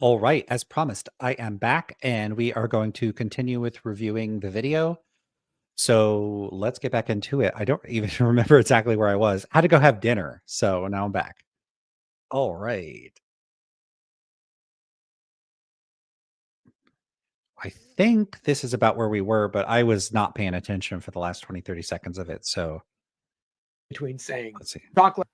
All right, as promised, I am back and we are going to continue with reviewing the video. So let's get back into it. I don't even remember exactly where I was. I had to go have dinner. So now I'm back. All right. I think this is about where we were, but I was not paying attention for the last 20, 30 seconds of it. So between saying let's see. chocolate,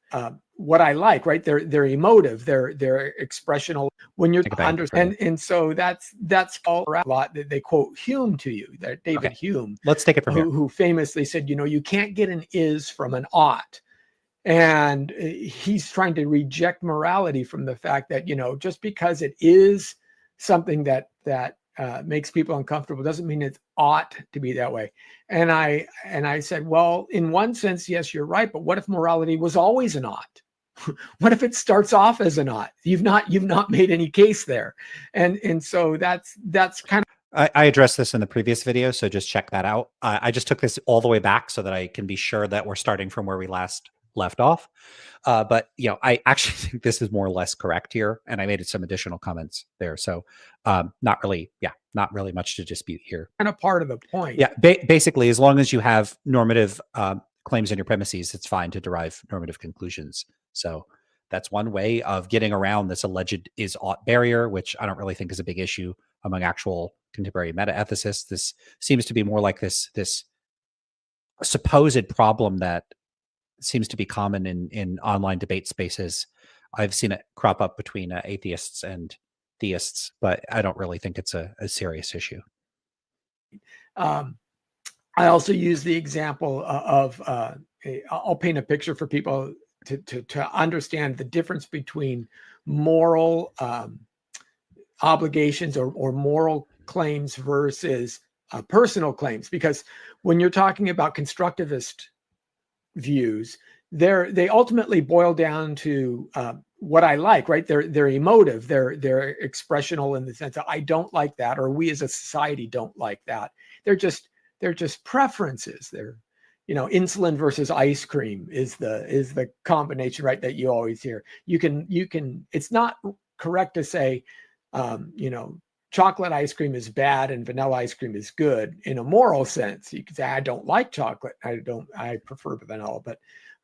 what I like, right? They're emotive, they're expressional when you're understand, and so that's all a lot that they quote Hume to you, that David Hume. Let's take it from here. Who famously said, you can't get an is from an ought. And he's trying to reject morality from the fact that, just because it is something that makes people uncomfortable doesn't mean it ought to be that way. And I said, well, in one sense, yes, you're right. But what if morality was always an ought? What if it starts off as an ought? You've not made any case there. And so that's kind of. I addressed this in the previous video, so just check that out. I just took this all the way back so that I can be sure that we're starting from where we last left off. But I actually think this is more or less correct here, and I made some additional comments there. So not really much to dispute here. Kind of part of the point. Yeah, basically, as long as you have normative claims in your premises, it's fine to derive normative conclusions. So that's one way of getting around this alleged is ought barrier, which I don't really think is a big issue among actual contemporary meta-ethicists. This seems to be more like this supposed problem that seems to be common in online debate spaces. I've seen it crop up between atheists and theists, but I don't really think it's a serious issue. I also use the example of I'll paint a picture for people to understand the difference between moral obligations or moral claims versus personal claims. Because when you're talking about constructivist views, they ultimately boil down to what I like, right? They're emotive, they're expressional in the sense that I don't like that, or we as a society don't like that. They're just preferences. They're insulin versus ice cream is the combination, right, that you always hear. You can it's not correct to say chocolate ice cream is bad and vanilla ice cream is good in a moral sense. You could say I don't like chocolate, I prefer vanilla,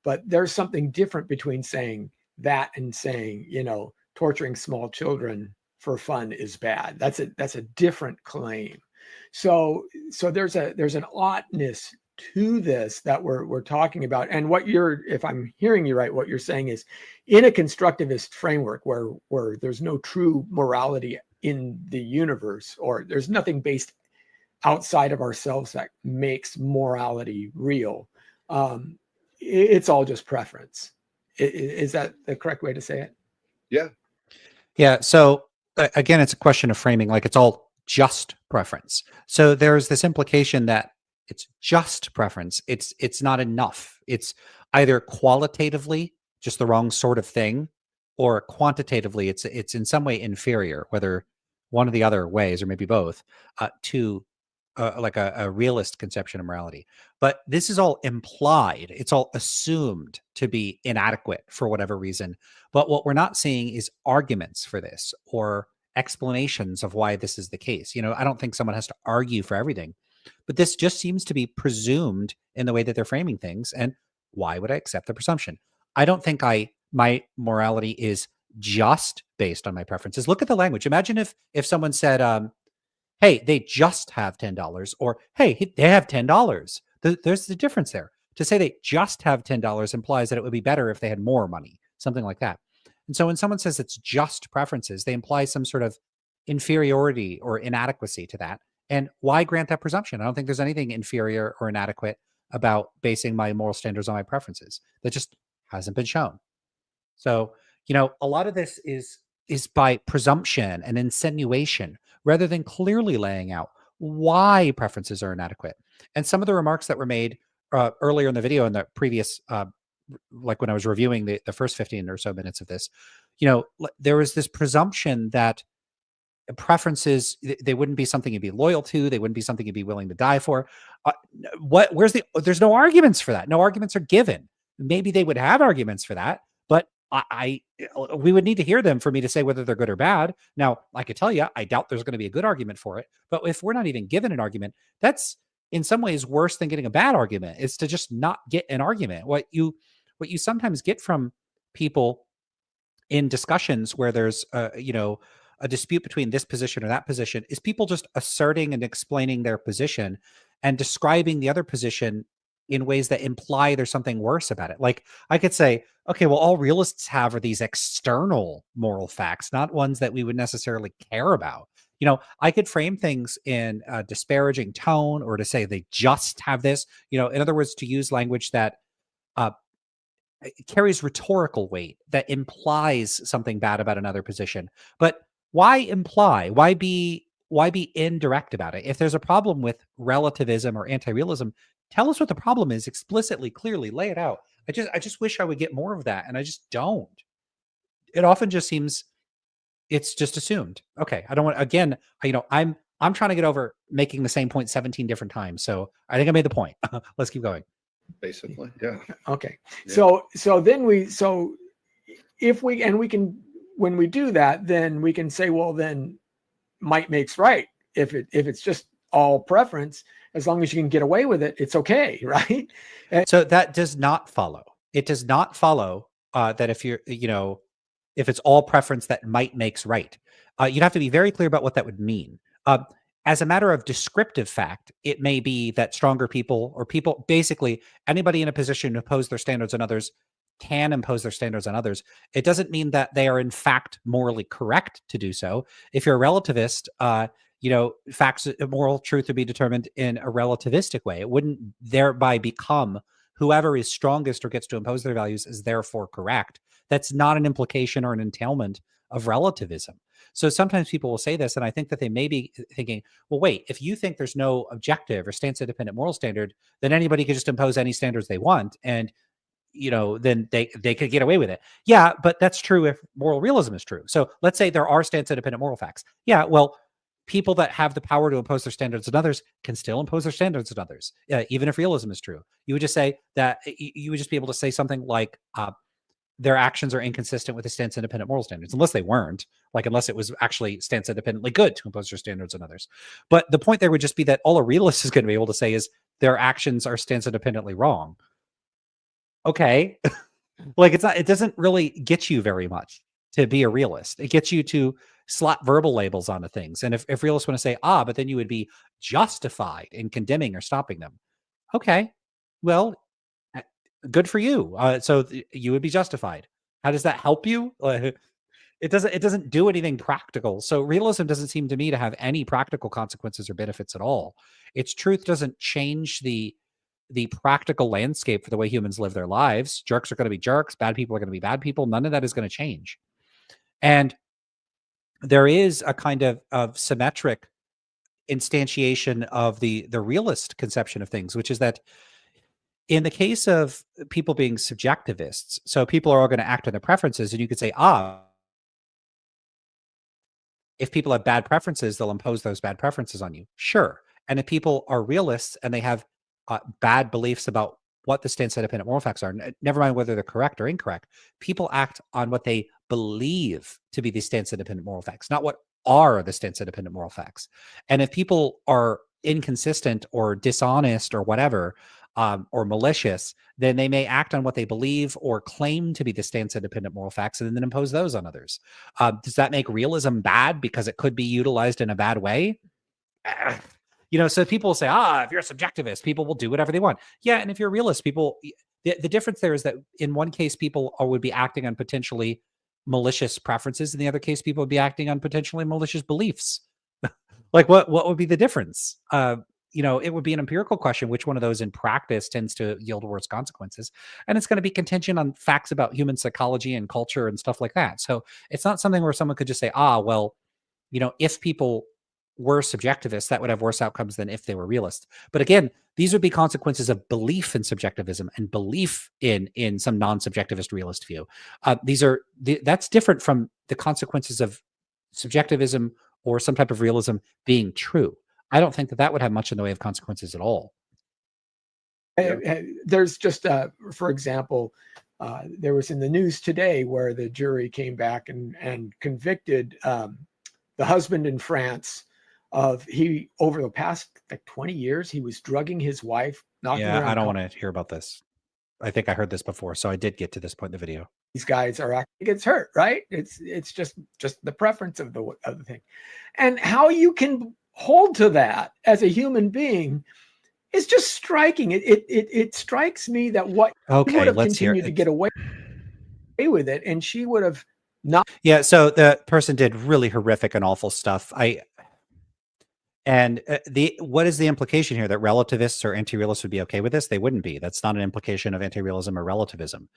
but there's something different between saying that and saying torturing small children for fun is bad. That's a different claim. So there's an oughtness to this that we're talking about. And if I'm hearing you right, what you're saying is in a constructivist framework where there's no true morality in the universe, or there's nothing based outside of ourselves that makes morality real. It's all just preference. Is that the correct way to say it? Yeah. Yeah. So again, it's a question of framing, like it's all just preference. So there's this implication that it's just preference. It's not enough. It's either qualitatively just the wrong sort of thing, or quantitatively it's in some way inferior, whether one of the other ways, or maybe both, to like a realist conception of morality. But this is all implied. It's all assumed to be inadequate for whatever reason. But what we're not seeing is arguments for this or explanations of why this is the case. I don't think someone has to argue for everything, but this just seems to be presumed in the way that they're framing things. And why would I accept the presumption? I don't think my morality is just based on my preferences. Look at the language. Imagine if someone said, hey, they just have $10, or hey, they have $10. There's the difference there. To say they just have $10 implies that it would be better if they had more money, something like that. And so when someone says it's just preferences, they imply some sort of inferiority or inadequacy to that. And why grant that presumption? I don't think there's anything inferior or inadequate about basing my moral standards on my preferences. That just hasn't been shown. So, a lot of this is by presumption and insinuation rather than clearly laying out why preferences are inadequate. And some of the remarks that were made earlier in the video in the previous, like when I was reviewing the first 15 or so minutes of this, there was this presumption that preferences, they wouldn't be something you'd be loyal to. They wouldn't be something you'd be willing to die for. There's no arguments for that. No arguments are given. Maybe they would have arguments for that, but we would need to hear them for me to say whether they're good or bad. Now, I could tell you, I doubt there's going to be a good argument for it. But if we're not even given an argument, that's in some ways worse than getting a bad argument. Is to just not get an argument. What you sometimes get from people in discussions where there's a dispute between this position or that position is people just asserting and explaining their position and describing the other position in ways that imply there's something worse about it. Like I could say, okay, well, all realists have are these external moral facts, not ones that we would necessarily care about. I could frame things in a disparaging tone or to say they just have this, in other words, to use language that it carries rhetorical weight that implies something bad about another position. But why imply? Why be indirect about it? If there's a problem with relativism or anti-realism, tell us what the problem is explicitly, clearly, lay it out. I just wish I would get more of that, and I just don't. It often just seems it's just assumed. Okay, I don't want again. I'm trying to get over making the same point 17 different times. So I think I made the point. Let's keep going. Basically, yeah. Okay. Yeah. So then if we can, when we do that, then we can say, well, then might makes right. If it's just all preference, as long as you can get away with it, it's okay, right? So that does not follow. It does not follow that if you're, if it's all preference, that might makes right. You'd have to be very clear about what that would mean. As a matter of descriptive fact, it may be that stronger people or people, basically anybody in a position to impose their standards on others can impose their standards on others. It doesn't mean that they are in fact morally correct to do so. If you're a relativist, facts, moral truth would be determined in a relativistic way. It wouldn't thereby become whoever is strongest or gets to impose their values is therefore correct. That's not an implication or an entailment of relativism. So sometimes people will say this, and I think that they may be thinking, well, wait, if you think there's no objective or stance-independent moral standard, then anybody could just impose any standards they want, and then they could get away with it. Yeah, but that's true if moral realism is true. So let's say there are stance-independent moral facts. Yeah, well, people that have the power to impose their standards on others can still impose their standards on others, even if realism is true. You would just say that you would just be able to say something like, their actions are inconsistent with the stance independent moral standards, unless they weren't, unless it was actually stance independently good to impose their standards on others. But the point there would just be that all a realist is going to be able to say is their actions are stance independently wrong. Okay. it doesn't really get you very much to be a realist. It gets you to slap verbal labels onto things. And if realists want to say, but then you would be justified in condemning or stopping them. Okay. Well, good for you. So you would be justified. How does that help you? It doesn't do anything practical. So realism doesn't seem to me to have any practical consequences or benefits at all. Its truth doesn't change the practical landscape for the way humans live their lives. Jerks are going to be jerks. Bad people are going to be bad people. None of that is going to change. And there is a kind of symmetric instantiation of the realist conception of things, which is that in the case of people being subjectivists, so people are all going to act on their preferences, and you could say, if people have bad preferences, they'll impose those bad preferences on you. Sure. And if people are realists and they have bad beliefs about what the stance-independent moral facts are, never mind whether they're correct or incorrect, people act on what they believe to be the stance-independent moral facts, not what are the stance-independent moral facts. And if people are inconsistent or dishonest or whatever, or malicious, then they may act on what they believe or claim to be the stance-independent moral facts and then impose those on others. Does that make realism bad because it could be utilized in a bad way? So people say, if you're a subjectivist, people will do whatever they want. Yeah, and if you're a realist, the difference there is that in one case, people would be acting on potentially malicious preferences. In the other case, people would be acting on potentially malicious beliefs. What would be the difference? It would be an empirical question, which one of those in practice tends to yield worse consequences. And it's going to be contingent on facts about human psychology and culture and stuff like that. So it's not something where someone could just say, if people were subjectivists, that would have worse outcomes than if they were realists. But again, these would be consequences of belief in subjectivism and belief in some non-subjectivist realist view. That's different from the consequences of subjectivism or some type of realism being true. I don't think that would have much in the way of consequences at all. There's just, for example, There was in the news today where the jury came back and convicted the husband in France of over the past like 20 years, he was drugging his wife, knocking her Yeah, I don't unconscious. want to hear about this. I think I heard this before, so I did get to this point in the video. These guys are actually gets hurt, right? It's just the preference of the thing, and how you can hold to that as a human being is just striking. It strikes me that what he would Okay, have let's hear continued to it. get away with it, and she would have not. Yeah, so the person did really horrific and awful stuff. What is the implication here, that relativists or anti-realists would be okay with this? They wouldn't be. That's not an implication of anti-realism or relativism.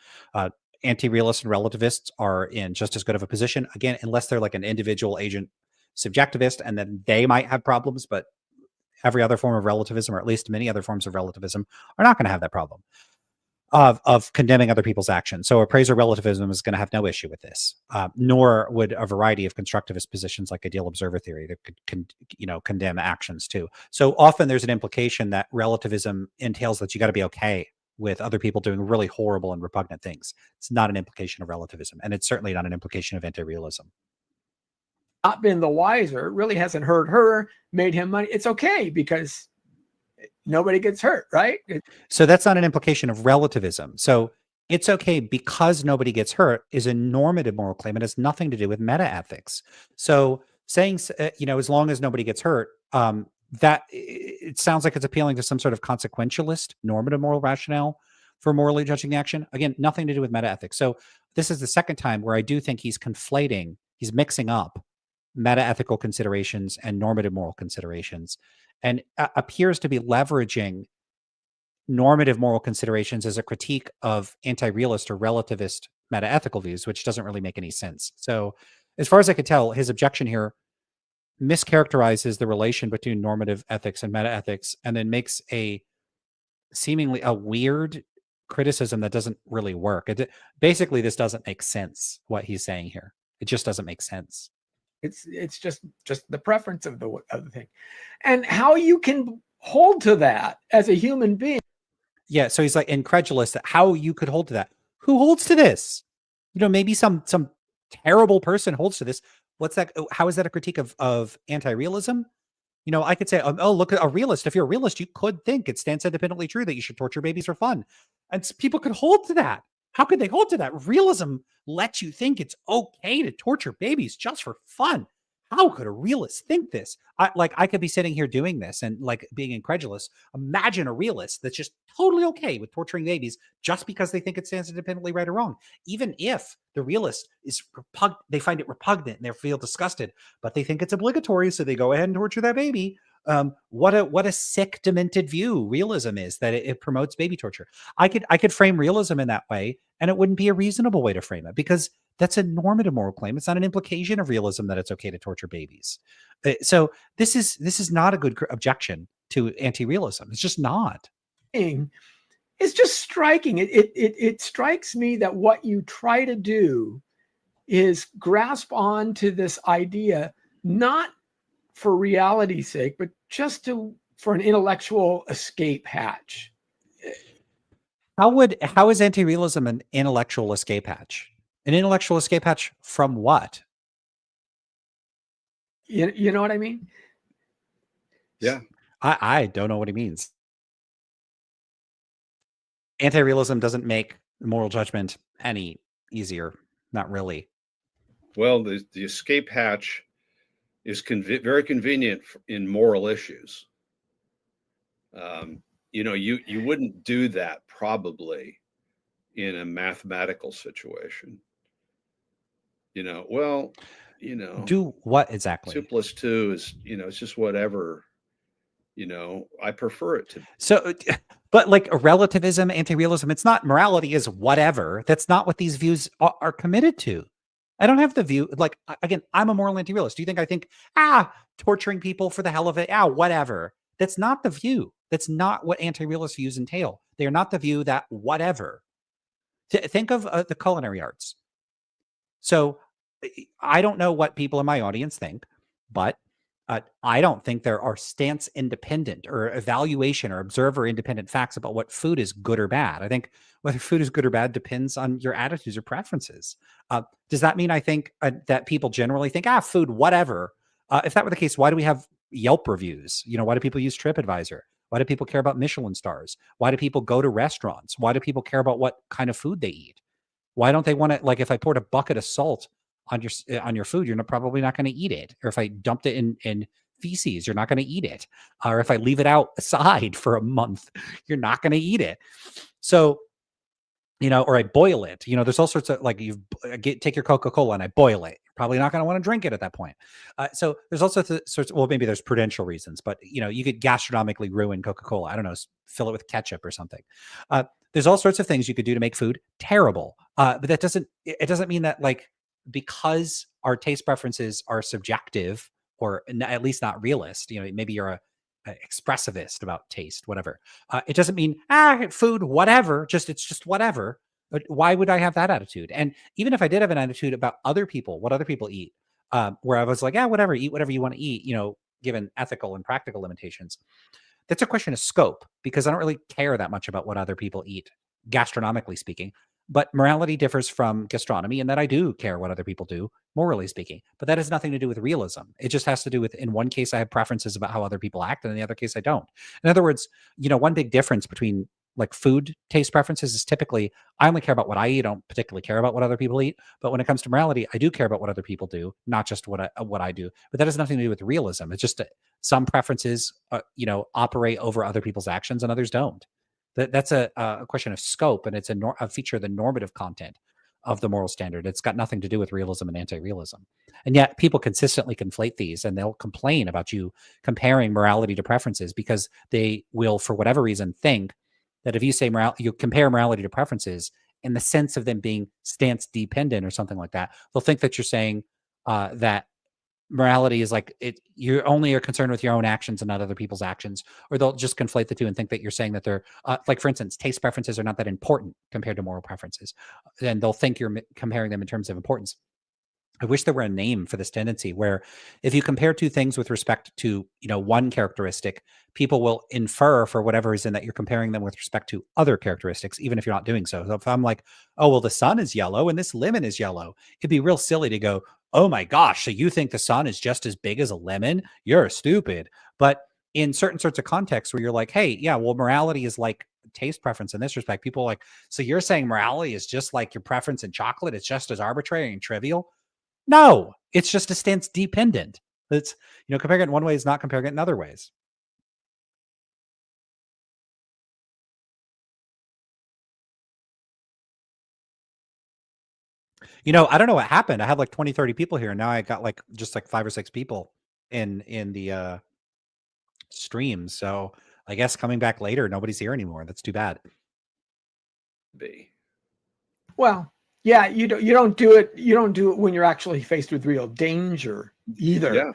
Anti-realists and relativists are in just as good of a position, again, unless they're like an individual agent subjectivist, and then they might have problems, but every other form of relativism, or at least many other forms of relativism, are not going to have that problem of condemning other people's actions. So appraiser relativism is going to have no issue with this, nor would a variety of constructivist positions like ideal observer theory that could condemn actions too. So often there's an implication that relativism entails that you got to be okay with other people doing really horrible and repugnant things. It's not an implication of relativism, and it's certainly not an implication of anti-realism. Not been the wiser, really hasn't hurt her, made him money. It's okay because nobody gets hurt, right? So that's not an implication of relativism. So it's okay because nobody gets hurt is a normative moral claim. It has nothing to do with meta ethics. So saying, as long as nobody gets hurt, that it sounds like it's appealing to some sort of consequentialist normative moral rationale for morally judging the action. Again, nothing to do with meta ethics. So this is the second time where I do think he's mixing up meta ethical considerations and normative moral considerations, and appears to be leveraging normative moral considerations as a critique of anti-realist or relativist meta-ethical views, which doesn't really make any sense. So as far as I could tell, his objection here mischaracterizes the relation between normative ethics and meta-ethics, and then makes a seemingly a weird criticism that doesn't really work. Basically, this doesn't make sense, what he's saying here. It just doesn't make sense. It's just the preference of the thing, and how you can hold to that as a human being. Yeah, so he's like incredulous that how you could hold to that. Who holds to this? Maybe some terrible person holds to this. What's that? How is that a critique of anti-realism? I could say, oh, look at a realist. If you're a realist, you could think it stands independently true that you should torture babies for fun. And people could hold to that. How could they hold to that? Realism lets you think it's okay to torture babies just for fun. How could a realist think this? I could be sitting here doing this and like being incredulous. Imagine a realist that's just totally okay with torturing babies just because they think it stands independently right or wrong. Even if the realist is they find it repugnant and they feel disgusted, but they think it's obligatory, so they go ahead and torture that baby. What a sick, demented view realism is, that it promotes baby torture. I could frame realism in that way, and it wouldn't be a reasonable way to frame it, because that's a normative moral claim. It's not an implication of realism that it's okay to torture babies. So this is not a good objection to anti-realism. It's just not. It's just striking. It strikes me that what you try to do is grasp on to this idea, not for reality's sake, but just for an intellectual escape hatch. How is anti-realism an intellectual escape hatch? An intellectual escape hatch from what? You know what I mean? Yeah. I don't know what he means. Anti-realism doesn't make moral judgment any easier. Not really. Well, the escape hatch is very convenient in moral issues. You wouldn't do that probably in a mathematical situation. Do what exactly? 2 + 2 is, it's just whatever, I prefer it to. So, but like relativism, anti-realism, it's not morality is whatever. That's not what these views are committed to. I don't have the view, like, again, I'm a moral anti-realist. Do you think I think, torturing people for the hell of it, whatever? That's not the view. That's not what anti-realist views entail. They are not the view that whatever. Think of the culinary arts. So I don't know what people in my audience think, but I don't think there are stance independent or evaluation or observer independent facts about what food is good or bad. I think whether food is good or bad depends on your attitudes or preferences. Does that mean I think that people generally think, food, whatever? If that were the case, why do we have Yelp reviews? Why do people use TripAdvisor? Why do people care about Michelin stars? Why do people go to restaurants? Why do people care about what kind of food they eat? Why don't they want to, like, if I poured a bucket of salt on your food, you're probably not going to eat it. Or if I dumped it in feces, you're not going to eat it. Or if I leave it outside for a month, you're not going to eat it. So, or I boil it. There's all sorts of, like, take your Coca-Cola and I boil it. You're probably not going to want to drink it at that point. So there's also sorts. Well, maybe there's prudential reasons, but you could gastronomically ruin Coca-Cola. I don't know, fill it with ketchup or something. There's all sorts of things you could do to make food terrible. But that doesn't mean that, like, because our taste preferences are subjective or at least not realist. Maybe you're a expressivist about taste, whatever. It doesn't mean food, whatever. It's just whatever. But why would I have that attitude? And even if I did have an attitude about other people, what other people eat, where I was like, whatever, eat whatever you want to eat, given ethical and practical limitations. That's a question of scope, because I don't really care that much about what other people eat, gastronomically speaking. But morality differs from gastronomy in that I do care what other people do, morally speaking. But that has nothing to do with realism. It just has to do with, in one case, I have preferences about how other people act, and in the other case, I don't. In other words, one big difference between, like, food taste preferences is typically I only care about what I eat. I don't particularly care about what other people eat. But when it comes to morality, I do care about what other people do, not just what I do. But that has nothing to do with realism. It's just some preferences, operate over other people's actions and others don't. That's a question of scope, and it's a feature of the normative content of the moral standard. It's got nothing to do with realism and anti-realism. And yet people consistently conflate these, and they'll complain about you comparing morality to preferences, because they will, for whatever reason, think that if you say you compare morality to preferences in the sense of them being stance dependent or something like that, they'll think that you're saying that morality is like you only are concerned with your own actions and not other people's actions, or they'll just conflate the two and think that you're saying that they're like, for instance, taste preferences are not that important compared to moral preferences, and they'll think you're comparing them in terms of importance. I wish there were a name for this tendency where if you compare two things with respect to, one characteristic, people will infer for whatever reason that you're comparing them with respect to other characteristics, even if you're not doing so. So if I'm like, oh, well, the sun is yellow and this lemon is yellow, it'd be real silly to go, oh my gosh, so you think the sun is just as big as a lemon? You're stupid. But in certain sorts of contexts where you're like, hey, yeah, well, morality is like taste preference in this respect. People are like, so you're saying morality is just like your preference in chocolate? It's just as arbitrary and trivial? No, it's just a stance dependent. It's, comparing it in one way is not comparing it in other ways. I don't know what happened. I had like 20, 30 people here, and now I got just 5 or 6 people in the stream. So I guess coming back later, nobody's here anymore. That's too bad. Well, yeah, you don't do it. You don't do it when you're actually faced with real danger either. Yeah.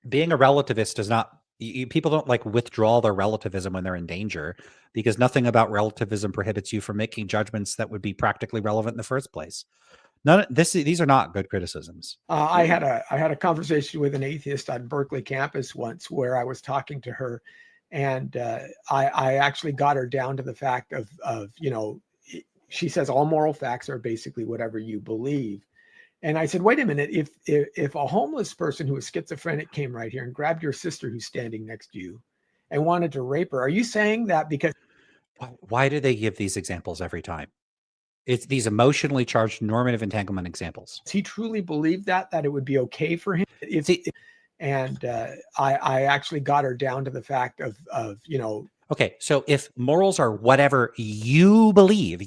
Being a relativist does not. People don't withdraw their relativism when they're in danger, because nothing about relativism prohibits you from making judgments that would be practically relevant in the first place. These are not good criticisms. I had a conversation with an atheist on Berkeley campus once, where I was talking to her, and I actually got her down to the fact of she says all moral facts are basically whatever you believe. And I said, wait a minute, if a homeless person who is schizophrenic came right here and grabbed your sister who's standing next to you and wanted to rape her, are you saying that because... Why do they give these examples every time? It's these emotionally charged normative entanglement examples. Does he truly believe that it would be okay for him? I actually got her down to the fact of okay, so if morals are whatever you believe,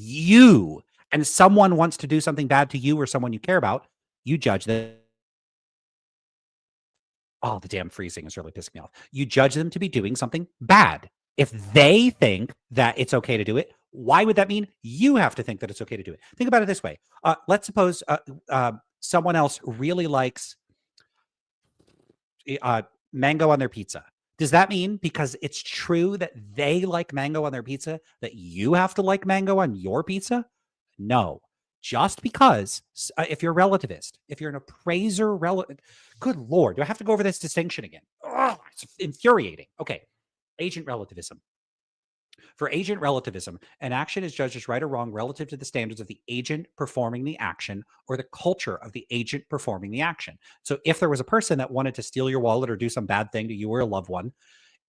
and someone wants to do something bad to you or someone you care about, you judge them. Oh, the damn freezing is really pissing me off. You judge them to be doing something bad. If they think that it's okay to do it, why would that mean you have to think that it's okay to do it? Think about it this way. Let's suppose someone else really likes mango on their pizza. Does that mean because it's true that they like mango on their pizza that you have to like mango on your pizza? No. just because if you're a relativist, if you're an appraiser, good Lord, do I have to go over this distinction again? Oh, it's infuriating. Okay. Agent relativism. For agent relativism, an action is judged as right or wrong relative to the standards of the agent performing the action or the culture of the agent performing the action. So if there was a person that wanted to steal your wallet or do some bad thing to you or a loved one,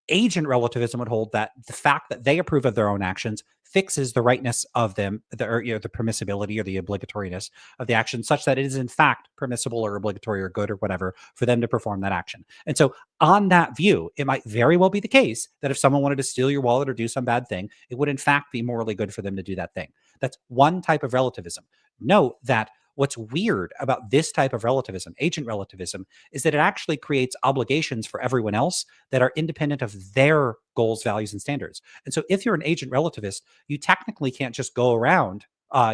agent relativism would hold that the fact that they approve of their own actions fixes the rightness of them, the permissibility or the obligatoriness of the action, such that it is in fact permissible or obligatory or good or whatever for them to perform that action. And so, on that view, it might very well be the case that if someone wanted to steal your wallet or do some bad thing, it would in fact be morally good for them to do that thing. That's one type of relativism. Note that what's weird about this type of relativism, agent relativism, is that it actually creates obligations for everyone else that are independent of their goals, values, and standards. And so if you're an agent relativist, you technically can't just go around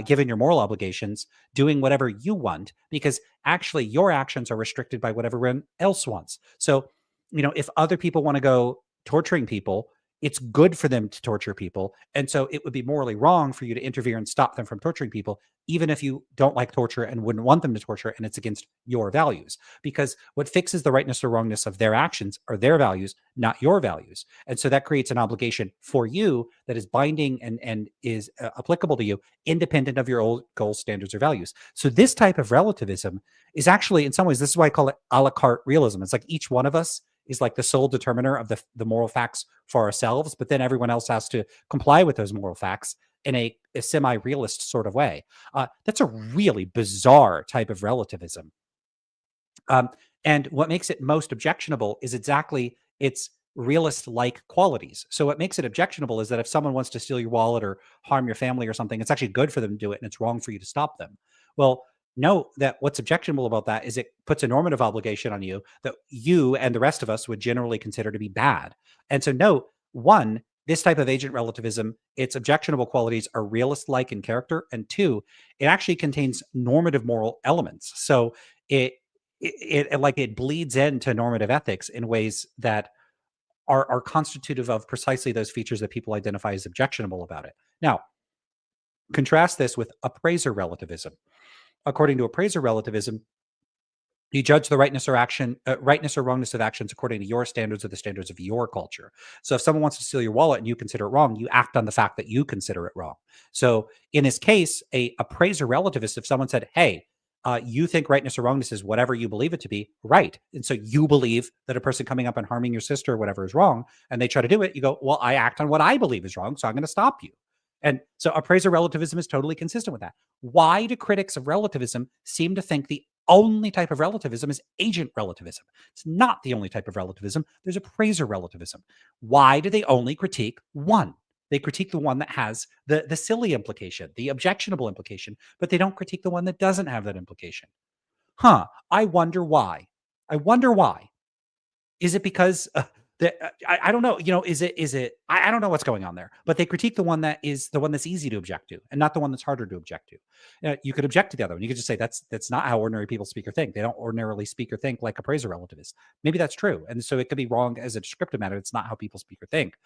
given your moral obligations, doing whatever you want, because actually your actions are restricted by what everyone else wants. So, if other people want to go torturing people, it's good for them to torture people. And so it would be morally wrong for you to interfere and stop them from torturing people, even if you don't like torture and wouldn't want them to torture and it's against your values. Because what fixes the rightness or wrongness of their actions are their values, not your values. And so that creates an obligation for you that is binding and is applicable to you, independent of your old goals, standards, or values. So this type of relativism is actually, in some ways, this is why I call it a la carte realism. It's like each one of us is like the sole determiner of the moral facts for ourselves, but then everyone else has to comply with those moral facts in a semi-realist sort of way. That's a really bizarre type of relativism. And what makes it most objectionable is exactly its realist-like qualities. So what makes it objectionable is that if someone wants to steal your wallet or harm your family or something, it's actually good for them to do it, and it's wrong for you to stop them. Well, note that what's objectionable about that is it puts a normative obligation on you that you and the rest of us would generally consider to be bad. And so note, one, this type of agent relativism, its objectionable qualities are realist-like in character, and two, it actually contains normative moral elements. So it bleeds into normative ethics in ways that are constitutive of precisely those features that people identify as objectionable about it. Now, contrast this with appraiser relativism. According to appraiser relativism, you judge the rightness or wrongness of actions according to your standards or the standards of your culture. So if someone wants to steal your wallet and you consider it wrong, you act on the fact that you consider it wrong. So in this case, a appraiser relativist, if someone said, hey, you think rightness or wrongness is whatever you believe it to be, right? And so you believe that a person coming up and harming your sister or whatever is wrong, and they try to do it, you go, well, I act on what I believe is wrong, so I'm going to stop you. And so appraiser relativism is totally consistent with that. Why do critics of relativism seem to think the only type of relativism is agent relativism? It's not the only type of relativism. There's appraiser relativism. Why do they only critique one? They critique the one that has the silly implication, the objectionable implication, but they don't critique the one that doesn't have that implication. I wonder why. I wonder why. Is it because I don't know, is it, I don't know what's going on there, but they critique the one that is the one that's easy to object to and not the one that's harder to object to. You could object to the other one. You could just say that's not how ordinary people speak or think. They don't ordinarily speak or think like appraiser relativists. Maybe that's true. And so it could be wrong as a descriptive matter. It's not how people speak or think.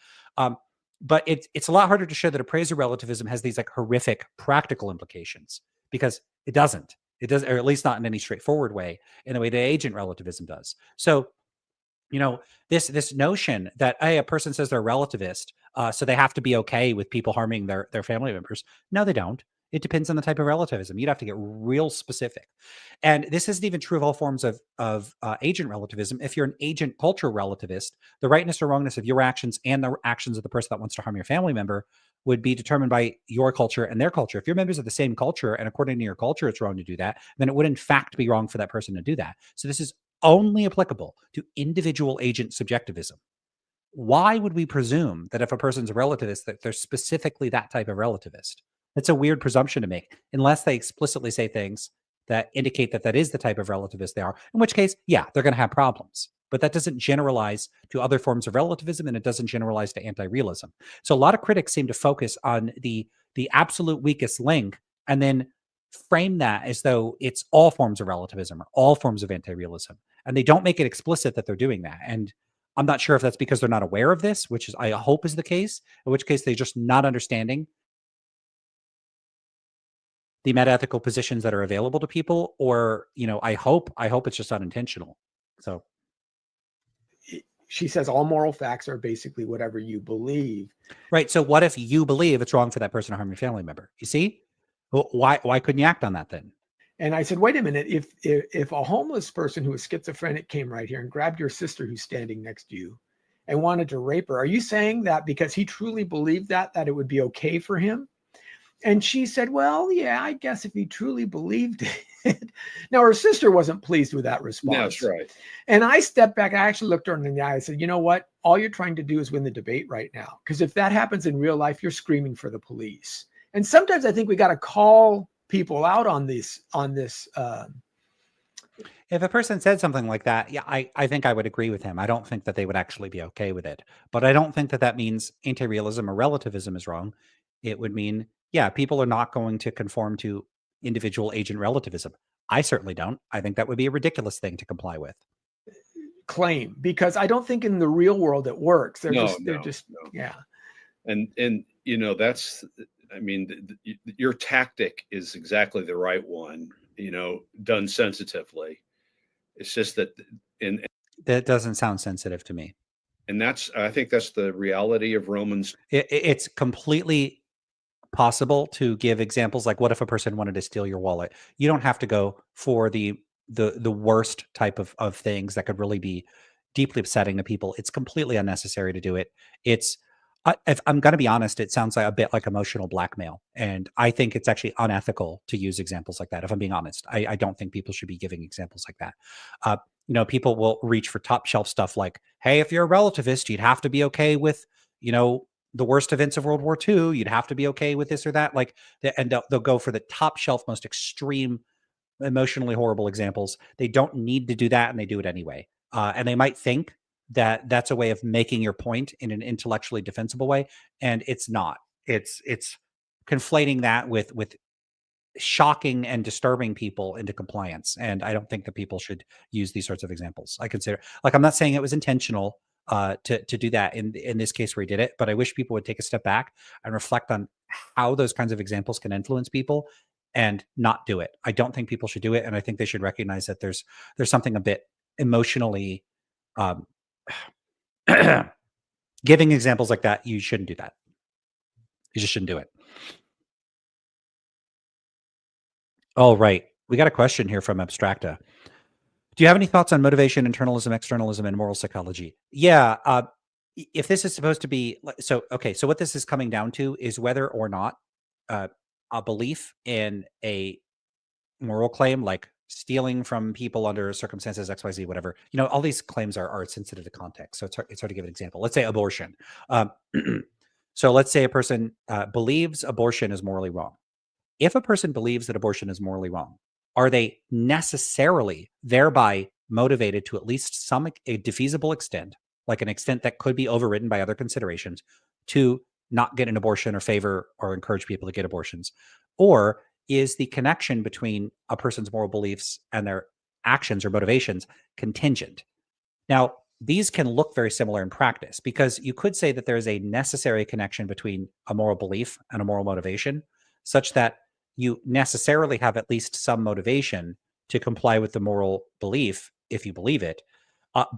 But it's a lot harder to show that appraiser relativism has these like horrific practical implications because it doesn't. It does, or at least not in any straightforward way, in the way that agent relativism does. So, this notion that, hey, a person says they're a relativist, so they have to be okay with people harming their family members. No, they don't. It depends on the type of relativism. You'd have to get real specific. And this isn't even true of all forms of agent relativism. If you're an agent culture relativist, the rightness or wrongness of your actions and the actions of the person that wants to harm your family member would be determined by your culture and their culture. If you're members of the same culture and according to your culture, it's wrong to do that, then it would in fact be wrong for that person to do that. So this is only applicable to individual agent subjectivism. Why would we presume that if a person's a relativist, that they're specifically that type of relativist? It's a weird presumption to make, unless they explicitly say things that indicate that that is the type of relativist they are, in which case, yeah, they're going to have problems. But that doesn't generalize to other forms of relativism, and it doesn't generalize to anti-realism. So a lot of critics seem to focus on the absolute weakest link and then frame that as though it's all forms of relativism or all forms of anti-realism. And they don't make it explicit that they're doing that. And I'm not sure if that's because they're not aware of this, which is I hope is the case, in which case they're just not understanding the meta-ethical positions that are available to people, or I hope it's just unintentional. So She says all moral facts are basically whatever you believe. right. So what if you believe it's wrong for that person to harm your family member? You see, why couldn't you act on that then? And I said, wait a minute, if a homeless person who is schizophrenic came right here and grabbed your sister who's standing next to you and wanted to rape her, are you saying that because he truly believed that it would be okay for him? And she said, well, yeah, I guess if he truly believed it. Now, her sister wasn't pleased with that response. That's right. And I stepped back. I actually looked her in the eye. I said, you know what? All you're trying to do is win the debate right now. Because if that happens in real life, you're screaming for the police. And sometimes I think we got to call people out on this. If a person said something like that, yeah, I think I would agree with him. I don't think that they would actually be okay with it. But I don't think that means anti-realism or relativism is wrong. It would mean, yeah, people are not going to conform to individual agent relativism. I certainly don't. I think that would be a ridiculous thing to comply with. Claim, because I don't think in the real world it works. They're just yeah. And that's, I mean, your tactic is exactly the right one, done sensitively. It's just that, and that doesn't sound sensitive to me. And I think that's the reality of Romans. It's completely possible to give examples like, what if a person wanted to steal your wallet? You don't have to go for the worst type of things that could really be deeply upsetting to people. It's completely unnecessary to do it. If I'm going to be honest, it sounds like a bit like emotional blackmail. And I think it's actually unethical to use examples like that. If I'm being honest, I don't think people should be giving examples like that. People will reach for top shelf stuff like, hey, if you're a relativist, you'd have to be okay with, the worst events of World War II. You'd have to be okay with this or that. And they'll go for the top shelf, most extreme, emotionally horrible examples. They don't need to do that, and they do it anyway. And they might think that that's a way of making your point in an intellectually defensible way, and it's not. It's conflating that with shocking and disturbing people into compliance. And I don't think that people should use these sorts of examples. I consider, I'm not saying it was intentional to do that in this case where he did it, but I wish people would take a step back and reflect on how those kinds of examples can influence people and not do it. I don't think people should do it, and I think they should recognize that there's something a bit emotionally giving examples like that. You shouldn't do that. You just shouldn't do it. All right. We got a question here from Abstracta. Do you have any thoughts on motivation, internalism, externalism, and moral psychology? Yeah. If this is supposed to be so what this is coming down to is whether or not a belief in a moral claim, like stealing from people under circumstances XYZ, whatever, all these claims are sensitive to context. So it's hard to give an example. Let's say abortion. So let's say a person believes abortion is morally wrong. If a person believes that abortion is morally wrong, are they necessarily thereby motivated to at least a defeasible extent, like an extent that could be overridden by other considerations, to not get an abortion or favor or encourage people to get abortions? Or is the connection between a person's moral beliefs and their actions or motivations contingent? Now, these can look very similar in practice, because you could say that there is a necessary connection between a moral belief and a moral motivation, such that you necessarily have at least some motivation to comply with the moral belief if you believe it,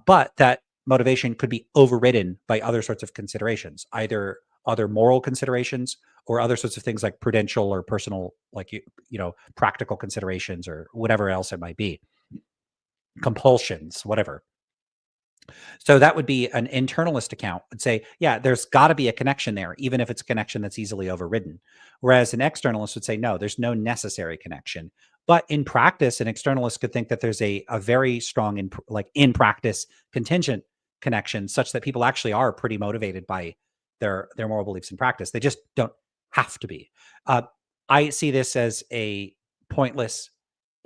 but that motivation could be overridden by other sorts of considerations, either other moral considerations or other sorts of things like prudential or personal, like practical considerations or whatever else it might be, compulsions, whatever. So that would be an internalist account would say, yeah, there's got to be a connection there, even if it's a connection that's easily overridden. Whereas an externalist would say, no, there's no necessary connection. But in practice, an externalist could think that there's a very strong, in practice, contingent connection, such that people actually are pretty motivated by their moral beliefs in practice. They just don't have to be. I see this as a pointless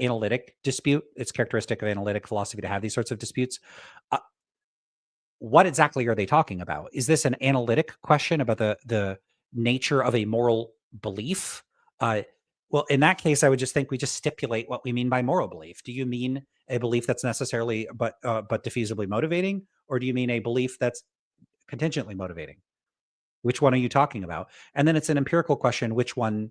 analytic dispute. It's characteristic of analytic philosophy to have these sorts of disputes. What exactly are they talking about? Is this an analytic question about the nature of a moral belief? Well, in that case, I would just think we just stipulate what we mean by moral belief. Do you mean a belief that's necessarily but diffusively motivating, or do you mean a belief that's contingently motivating? Which one are you talking about? And then it's an empirical question: which one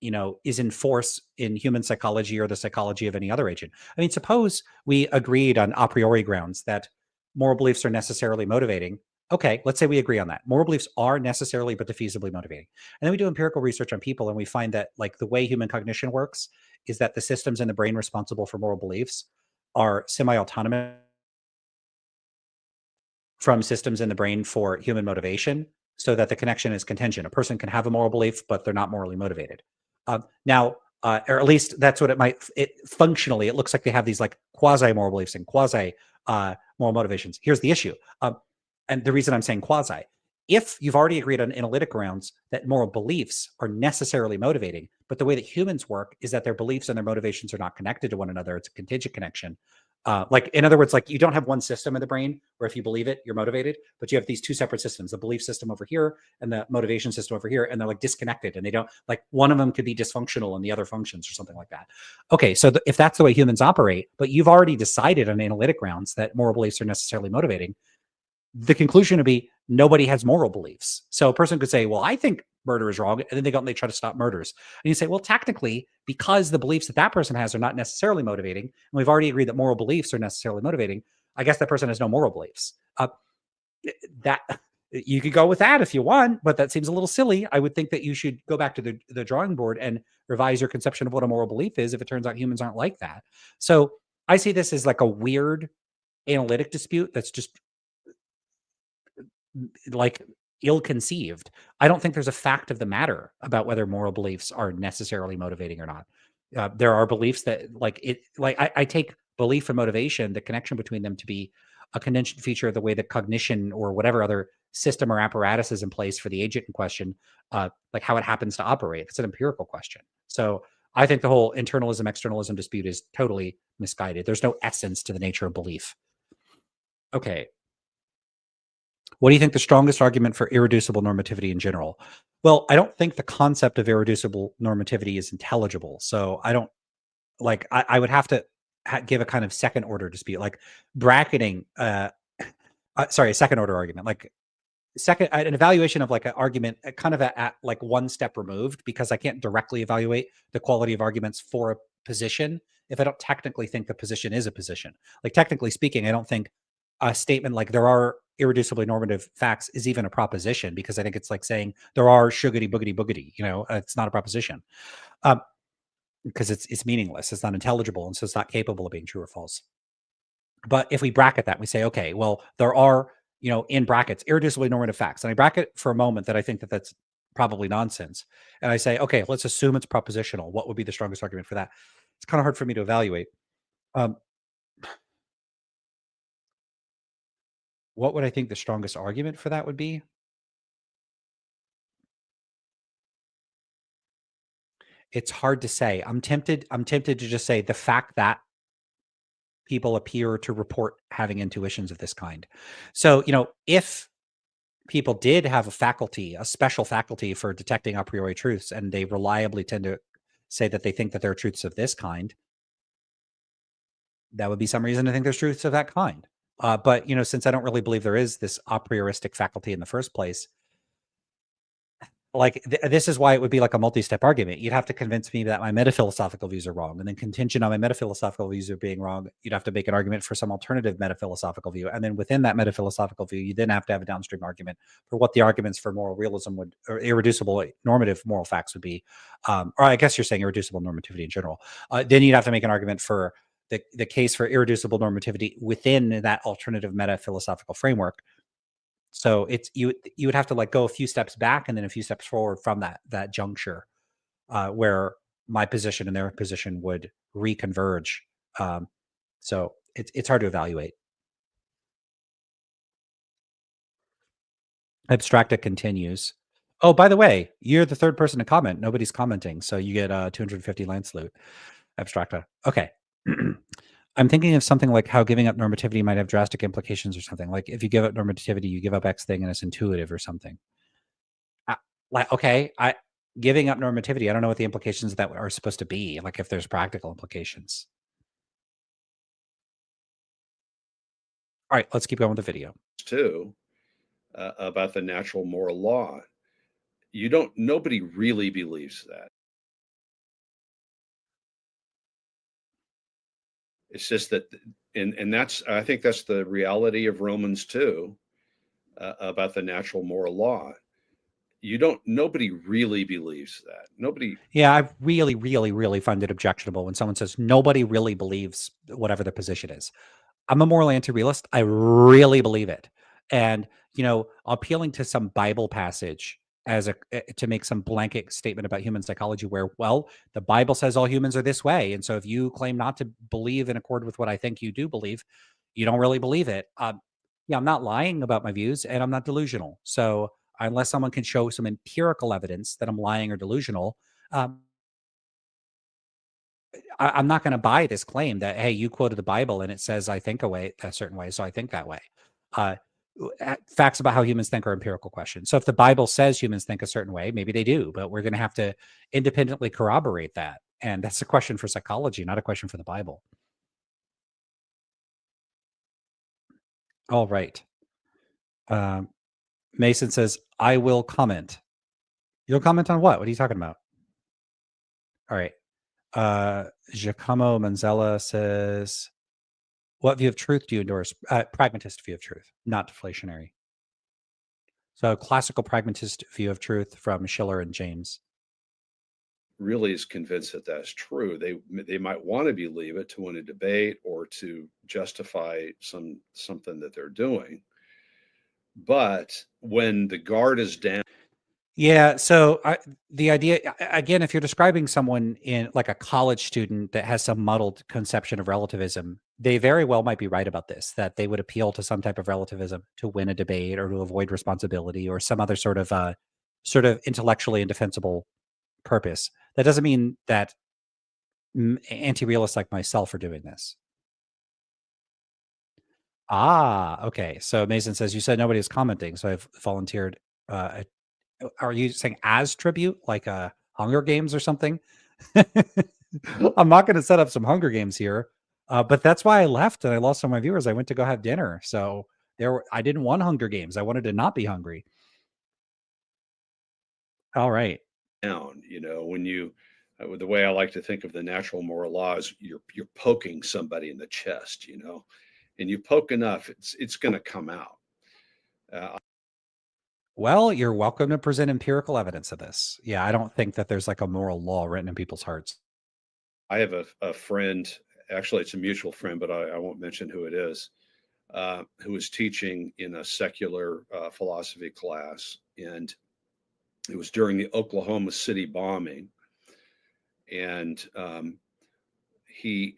is in force in human psychology or the psychology of any other agent. I mean, suppose we agreed on a priori grounds that moral beliefs are necessarily motivating. Okay, let's say we agree on that. Moral beliefs are necessarily but defeasibly motivating. And then we do empirical research on people and we find that like the way human cognition works is that the systems in the brain responsible for moral beliefs are semi-autonomous from systems in the brain for human motivation, so that the connection is contingent. A person can have a moral belief, but they're not morally motivated. Now, or at least that's what it might. Functionally, it looks like they have these like quasi moral beliefs and quasi moral motivations. Here's the issue, and the reason I'm saying quasi. If you've already agreed on analytic grounds that moral beliefs are necessarily motivating, but the way that humans work is that their beliefs and their motivations are not connected to one another. It's a contingent connection. Like, in other words, like you don't have one system in the brain where if you believe it, you're motivated, but you have these two separate systems, the belief system over here and the motivation system over here. And they're like disconnected and they don't like one of them could be dysfunctional and the other functions or something like that. Okay. So if that's the way humans operate, but you've already decided on analytic grounds that moral beliefs are necessarily motivating, the conclusion would be nobody has moral beliefs. So a person could say, well, I think murder is wrong. And then they go and they try to stop murders. And you say, well, technically, because the beliefs that that person has are not necessarily motivating, and we've already agreed that moral beliefs are necessarily motivating, I guess that person has no moral beliefs. That you could go with that if you want, but that seems a little silly. I would think that you should go back to the drawing board and revise your conception of what a moral belief is if it turns out humans aren't like that. So I see this as like a weird analytic dispute that's just like ill-conceived. I don't think there's a fact of the matter about whether moral beliefs are necessarily motivating or not. There are beliefs that I take belief and motivation, the connection between them, to be a contingent feature of the way that cognition or whatever other system or apparatus is in place for the agent in question, like how it happens to operate. It's an empirical question. So I think the whole internalism, externalism dispute is totally misguided. There's no essence to the nature of belief. Okay. What do you think the strongest argument for irreducible normativity in general? Well, I don't think the concept of irreducible normativity is intelligible. So I don't like, I would have to give a kind of second order dispute, like bracketing, sorry, a second order argument, like an evaluation of like an argument kind of at like one step removed, because I can't directly evaluate the quality of arguments for a position if I don't technically think the position is a position. Like technically speaking, I don't think a statement like there are irreducibly normative facts is even a proposition, because I think it's like saying there are sugary boogity boogity, it's not a proposition, because it's meaningless. It's not intelligible. And so it's not capable of being true or false. But if we bracket that, we say, okay, well, there are, in brackets, irreducibly normative facts. And I bracket for a moment that I think that that's probably nonsense. And I say, okay, let's assume it's propositional. What would be the strongest argument for that? It's kind of hard for me to evaluate. What would I think the strongest argument for that would be? It's hard to say. I'm tempted to just say the fact that people appear to report having intuitions of this kind. So, if people did have a special faculty for detecting a priori truths, and they reliably tend to say that they think that there are truths of this kind, that would be some reason to think there's truths of that kind. But, since I don't really believe there is this a prioristic faculty in the first place, like this is why it would be like a multi-step argument. You'd have to convince me that my metaphilosophical views are wrong, and then contingent on my metaphilosophical views are being wrong, you'd have to make an argument for some alternative metaphilosophical view, and then within that metaphilosophical view, you then have to have a downstream argument for what the arguments for moral realism would, or irreducible normative moral facts would be, or I guess you're saying irreducible normativity in general. Then you'd have to make an argument for the case for irreducible normativity within that alternative metaphilosophical framework. So it's you would have to like go a few steps back and then a few steps forward from that juncture, where my position and their position would reconverge. So it's hard to evaluate. Abstracta continues. Oh, by the way, you're the third person to comment. Nobody's commenting, so you get 250 lance loot. Abstracta. Okay. I'm thinking of something like how giving up normativity might have drastic implications or something. Like if you give up normativity, you give up X thing and it's intuitive or something. Okay, giving up normativity, I don't know what the implications of that are supposed to be, like if there's practical implications. All right, let's keep going with the video. Too, about the natural moral law. Nobody really believes that. It's just that, and that's, I think that's the reality of Romans 2, about the natural moral law. Nobody really believes that. Nobody. Yeah, I really, really, really find it objectionable when someone says nobody really believes whatever the position is. I'm a moral anti-realist. I really believe it. And, appealing to some Bible passage to make some blanket statement about human psychology where, well, the Bible says all humans are this way. And so if you claim not to believe in accord with what I think you do believe, you don't really believe it. Yeah, I'm not lying about my views and I'm not delusional. So unless someone can show some empirical evidence that I'm lying or delusional, um, I'm not going to buy this claim that, hey, you quoted the Bible and it says I think a certain way, so I think that way. Uh, Facts about how humans think are empirical questions. So if the Bible says humans think a certain way, maybe they do, but we're going to have to independently corroborate that. And that's a question for psychology, not a question for the Bible. All right. Um, Mason says, I will comment. You'll comment on what? What are you talking about? All right. Giacomo Manzella says, what view of truth do you endorse? Pragmatist view of truth, not deflationary. So classical pragmatist view of truth from Schiller and James. Really is convinced that that's true. They might want to believe it to win a debate or to justify something that they're doing. But when the guard is down, Yeah. So the idea, again, if you're describing someone in like a college student that has some muddled conception of relativism, they very well might be right about this, that they would appeal to some type of relativism to win a debate or to avoid responsibility or some other sort of intellectually indefensible purpose. That doesn't mean that anti-realists like myself are doing this. Ah, okay. So Mason says, you said nobody is commenting, so I've volunteered. Are you saying as tribute, like Hunger Games or something? I'm not going to set up some Hunger Games here, but that's why I left and I lost some of my viewers. I went to go have dinner, so I didn't want Hunger Games. I wanted to not be hungry. All right. down, when you, the way I like to think of the natural moral law is you're poking somebody in the chest, and you poke enough, it's going to come out. Well, you're welcome to present empirical evidence of this. Yeah, I don't think that there's like a moral law written in people's hearts. I have a friend, actually it's a mutual friend, but I won't mention who it is, who was teaching in a secular philosophy class, and it was during the Oklahoma City bombing, and he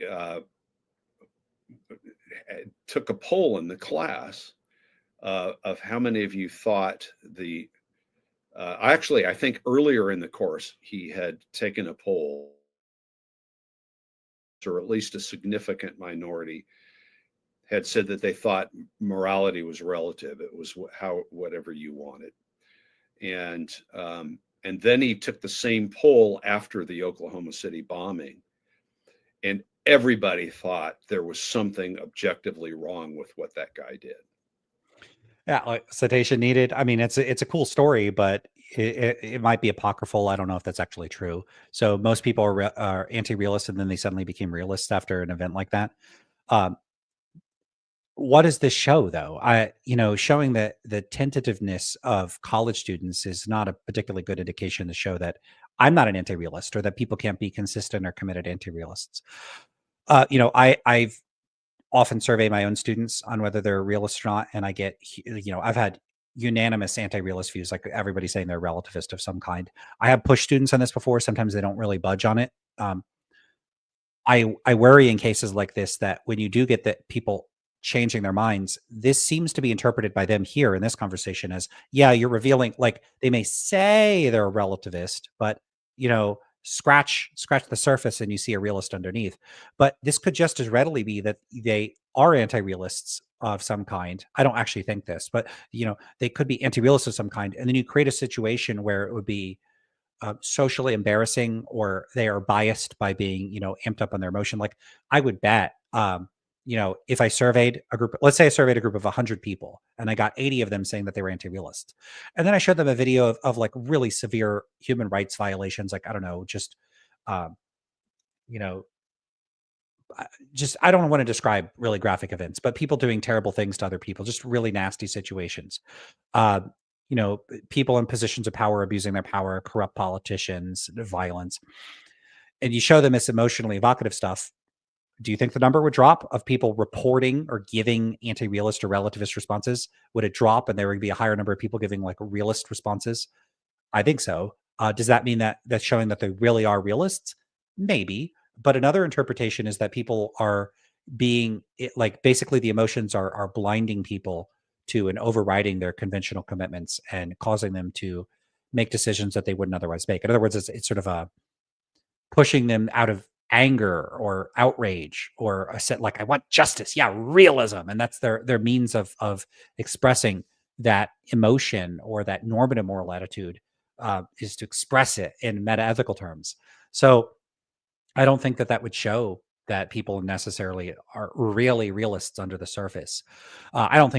took a poll in the class of how many of you thought I think earlier in the course he had taken a poll, or at least a significant minority had said that they thought morality was relative. It was whatever you wanted. And then he took the same poll after the Oklahoma City bombing, and everybody thought there was something objectively wrong with what that guy did. Yeah, like citation needed. I mean, it's a cool story, but it might be apocryphal. I don't know if that's actually true. So most people are anti-realist, and then they suddenly became realists after an event like that. Um, what does this show, though? Showing that the tentativeness of college students is not a particularly good indication to show that I'm not an anti-realist or that people can't be consistent or committed anti-realists. I've often survey my own students on whether they're realist or not, and I get, I've had unanimous anti-realist views, like everybody saying they're relativist of some kind. I have pushed students on this before. Sometimes they don't really budge on it. I worry in cases like this that when you do get that people changing their minds, this seems to be interpreted by them here in this conversation as, yeah, you're revealing, like they may say they're a relativist, but scratch the surface and you see a realist underneath. But this could just as readily be that they are anti-realists of some kind. I don't actually think this, but they could be anti-realists of some kind. And then you create a situation where it would be socially embarrassing, or they are biased by being, amped up on their emotion. Like I would bet, if I surveyed a group, let's say I surveyed a group of 100 people and I got 80 of them saying that they were anti-realists. And then I showed them a video of like really severe human rights violations. Like, I don't know, just, um, you know, I don't want to describe really graphic events, but people doing terrible things to other people, just really nasty situations. Uh, people in positions of power abusing their power, corrupt politicians, violence, and you show them this emotionally evocative stuff. Do you think the number would drop of people reporting or giving anti-realist or relativist responses? Would it drop and there would be a higher number of people giving like realist responses? I think so. Does that mean that that's showing that they really are realists? Maybe. But another interpretation is that people are like basically the emotions are blinding people to and overriding their conventional commitments and causing them to make decisions that they wouldn't otherwise make. In other words, it's sort of a pushing them out of anger or outrage or a set like I want justice, yeah, realism, and that's their means of expressing that emotion or that normative moral attitude, is to express it in meta-ethical terms. So I don't think that that would show that people necessarily are really realists under the surface. I don't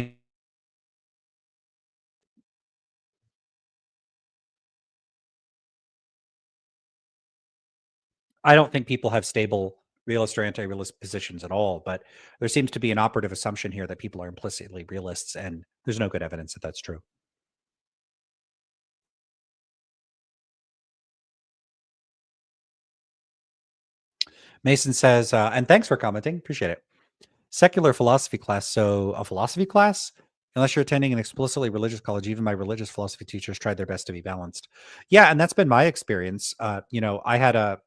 think people have stable realist or anti-realist positions at all, but there seems to be an operative assumption here that people are implicitly realists, and there's no good evidence that that's true. Mason says, and thanks for commenting. Appreciate it. Secular philosophy class. So a philosophy class? Unless you're attending an explicitly religious college, even my religious philosophy teachers tried their best to be balanced. Yeah, and that's been my experience. I had a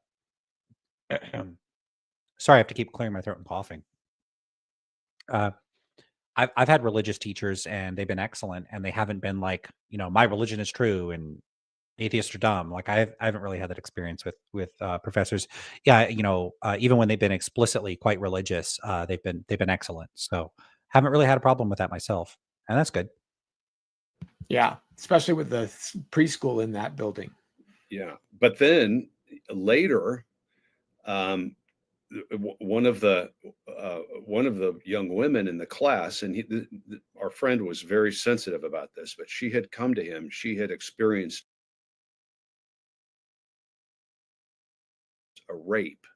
sorry, I have to keep clearing my throat and coughing. Uh, I've had religious teachers and they've been excellent, and they haven't been like, my religion is true and atheists are dumb. Like I haven't really had that experience with professors. Yeah, even when they've been explicitly quite religious, they've been excellent. So haven't really had a problem with that myself, and that's good. Yeah, especially with the preschool in that building. Yeah, but then later, one of the young women in the class, and our friend was very sensitive about this, but she had come to him. She had experienced a rape,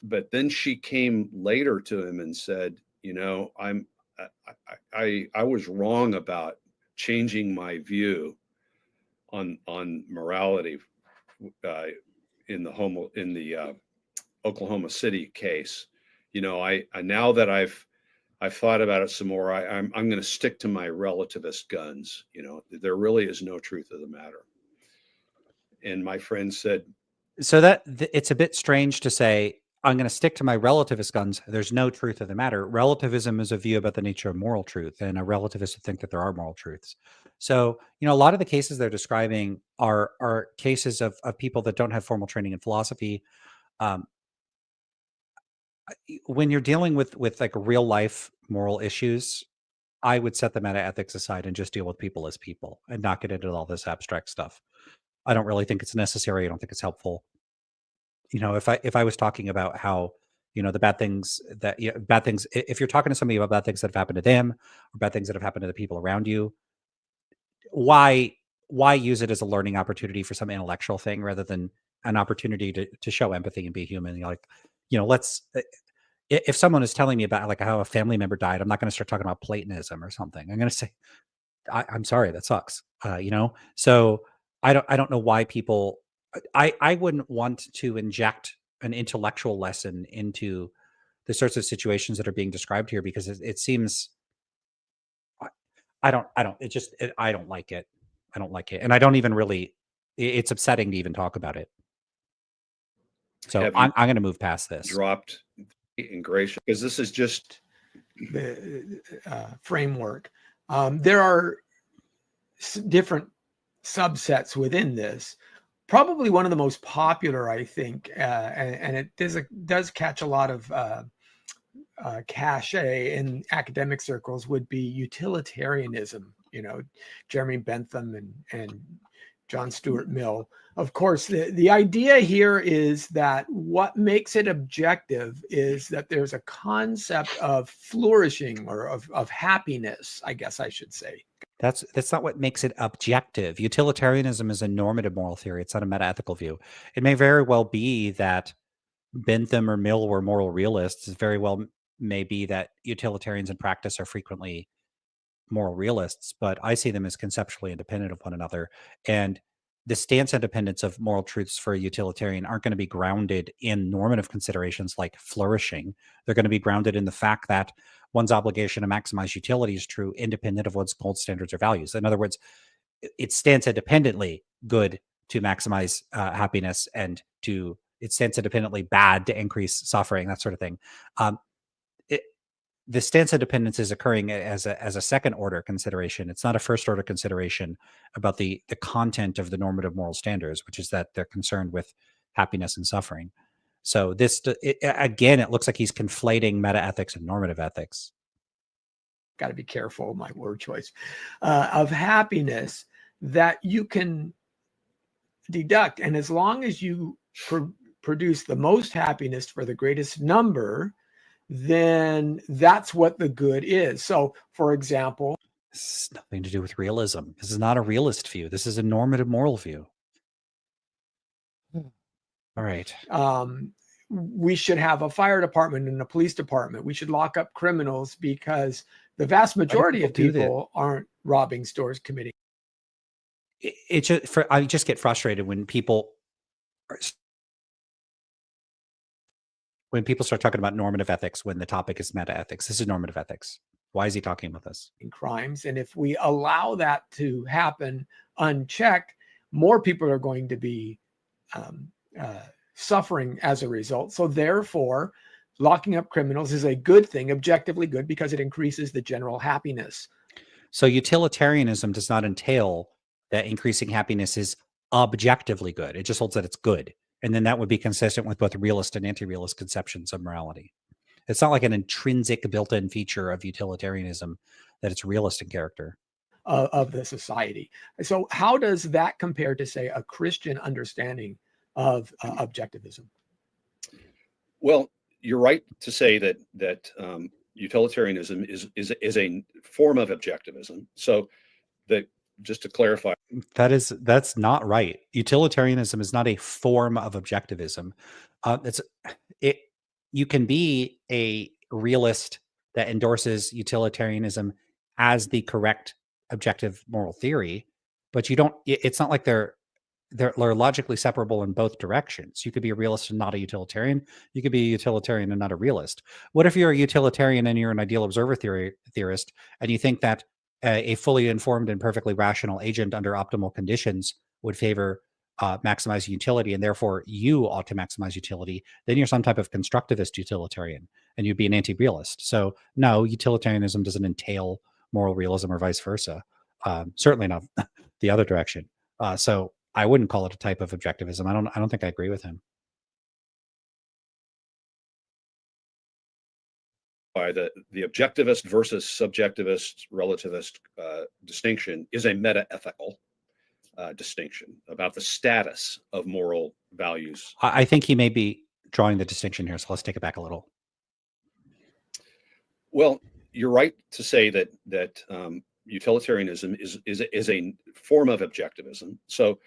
but then she came later to him and said, I was wrong about changing my view on morality in the Oklahoma City case. I now that I've thought about it some more, I'm going to stick to my relativist guns. There really is no truth of the matter. And my friend said, so that it's a bit strange to say I'm going to stick to my relativist guns. There's no truth of the matter. Relativism is a view about the nature of moral truth, and a relativist would think that there are moral truths. So, a lot of the cases they're describing are cases of people that don't have formal training in philosophy. When you're dealing with like real life moral issues, I would set the meta ethics aside and just deal with people as people and not get into all this abstract stuff. I don't really think it's necessary. I don't think it's helpful. If I was talking about how, the bad things if you're talking to somebody about bad things that have happened to them or bad things that have happened to the people around you, why use it as a learning opportunity for some intellectual thing rather than an opportunity to show empathy and be human? Let's if someone is telling me about like how a family member died, I'm not going to start talking about Platonism or something. I'm going to say, I'm sorry, that sucks. So I don't know why people. I wouldn't want to inject an intellectual lesson into the sorts of situations that are being described here because it seems. I don't. I don't like it. I don't like it, and I don't even really. It's upsetting to even talk about it. So I'm going to move past this. Dropped in grace because this is just the framework. There are different subsets within this. Probably one of the most popular, I think, and it does catch a lot of cachet in academic circles, would be utilitarianism. Jeremy Bentham and John Stuart Mill. Of course, the idea here is that what makes it objective is that there's a concept of flourishing or of happiness, I guess I should say. That's not what makes it objective. Utilitarianism is a normative moral theory. It's not a meta-ethical view. It may very well be that Bentham or Mill were moral realists, it very well may be that utilitarians in practice are frequently moral realists, but I see them as conceptually independent of one another. And the stance independence of moral truths for a utilitarian aren't going to be grounded in normative considerations like flourishing. They're going to be grounded in the fact that one's obligation to maximize utility is true, independent of one's gold standards or values. In other words, it stands independently good to maximize happiness, and it stands independently bad to increase suffering, that sort of thing. Um, the stance of dependence is occurring as a second order consideration. It's not a first order consideration about the content of the normative moral standards, which is that they're concerned with happiness and suffering. So again, it looks like he's conflating meta ethics and normative ethics. Got to be careful of my word choice, of happiness that you can deduct. And as long as you produce the most happiness for the greatest number, then that's what the good is. So, for example, this has nothing to do with realism. This is not a realist view. This is a normative moral view. All right. We should have a fire department and a police department. We should lock up criminals because the vast majority of people aren't robbing stores, committing. I just get frustrated when people start talking about normative ethics when the topic is meta ethics. This is normative ethics. Why is he talking about this? Crimes. And if we allow that to happen unchecked, more people are going to be suffering as a result. So therefore, locking up criminals is a good thing, objectively good, because it increases the general happiness. So utilitarianism does not entail that increasing happiness is objectively good. It just holds that it's good. And then that would be consistent with both realist and anti-realist conceptions of morality. It's not like an intrinsic built-in feature of utilitarianism that it's realist in character. Of the society. So how does that compare to, say, a Christian understanding of objectivism? Well, you're right to say that utilitarianism is a form of objectivism. So that, just to clarify, that's not right. Utilitarianism is not a form of objectivism. You can be a realist that endorses utilitarianism as the correct objective moral theory, but you don't. It's not like they're logically separable in both directions. You could be a realist and not a utilitarian. You could be a utilitarian and not a realist. What if you're a utilitarian and you're an ideal observer theorist, and you think that a fully informed and perfectly rational agent under optimal conditions would favor maximizing utility, and therefore you ought to maximize utility? Then you're some type of constructivist utilitarian, and you'd be an anti-realist. So no, utilitarianism doesn't entail moral realism or vice versa. Certainly not the other direction. So I wouldn't call it a type of objectivism. I don't think I agree with him. By the objectivist versus subjectivist relativist distinction is a meta-ethical distinction about the status of moral values. I think he may be drawing the distinction here, so let's take it back a little. Well, you're right to say that utilitarianism is a form of objectivism. So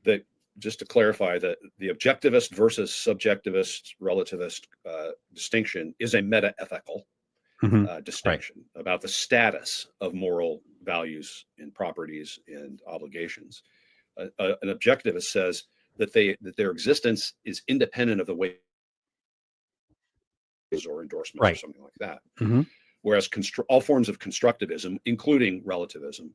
that, just to clarify, that the objectivist versus subjectivist relativist distinction is a meta-ethical distinction about the status of moral values and properties and obligations. An objectivist says that their existence is independent of the way or endorsements or something like that. Whereas all forms of constructivism, including relativism,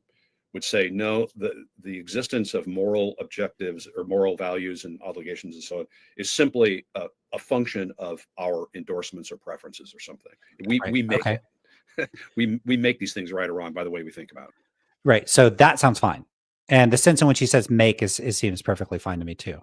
would say no, the existence of moral objectives or moral values and obligations and so on is simply a function of our endorsements or preferences or something. We make it. we make these things right or wrong by the way we think about it. Right. So that sounds fine. And the sense in which he says make seems perfectly fine to me too.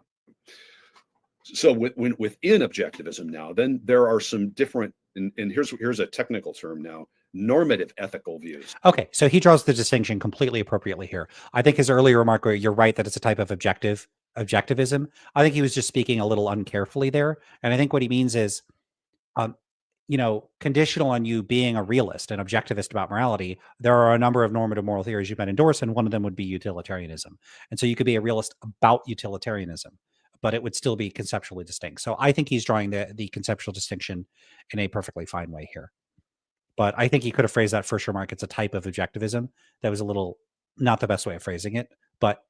So within objectivism now, then there are some different, and here's a technical term now, normative ethical views. Okay, so he draws the distinction completely appropriately here. I think his earlier remark, where you're right that it's a type of objectivism, I think he was just speaking a little uncarefully there. And I think what he means is, conditional on you being a realist and objectivist about morality, there are a number of normative moral theories you might endorse, and one of them would be utilitarianism. And so you could be a realist about utilitarianism. but it would still be conceptually distinct. So I think he's drawing the conceptual distinction in a perfectly fine way here. But I think he could have phrased that first remark. It's a type of objectivism. That was a little not the best way of phrasing it. But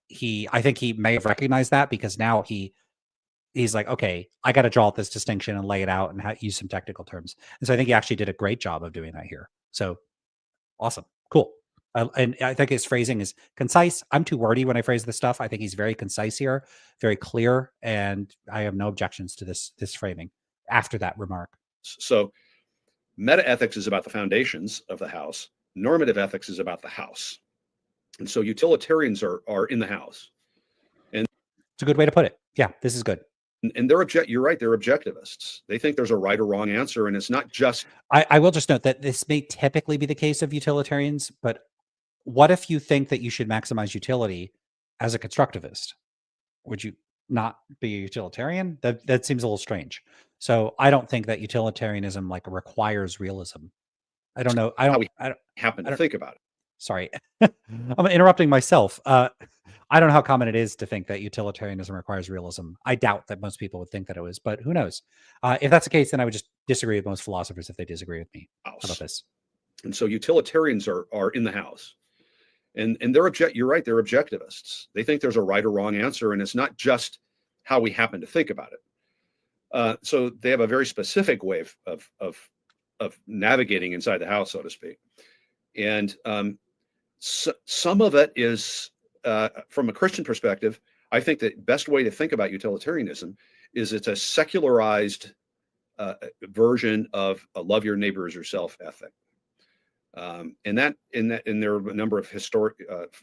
I think he may have recognized that, because now he's like, okay, I got to draw out this distinction and lay it out and use some technical terms. And so I think he actually did a great job of doing that here. So awesome, cool. And I think his phrasing is concise. I'm too wordy when I phrase this stuff. I think he's very concise here, very clear, and I have no objections to this framing after that remark. So metaethics is about the foundations of the house. Normative ethics is about the house. And so utilitarians are in the house. And it's a good way to put it. Yeah, this is good. And you're right, they're objectivists. They think there's a right or wrong answer, and it's not just... I will just note that this may typically be the case of utilitarians, but what if you think that you should maximize utility as a constructivist? Would you not be a utilitarian? That seems a little strange. So I don't think that utilitarianism requires realism. I don't know. I don't happen to think about it. Sorry, I'm interrupting myself. I don't know how common it is to think that utilitarianism requires realism. I doubt that most people would think that it was, but who knows? If that's the case, then I would just disagree with most philosophers if they disagree with me. How about this? And so utilitarians are in the house. And you're right, they're objectivists. They think there's a right or wrong answer, and it's not just how we happen to think about it. So they have a very specific way of navigating inside the house, so to speak. And some of it is, from a Christian perspective, I think the best way to think about utilitarianism is it's a secularized version of a love your neighbor as yourself ethic. And there are a number of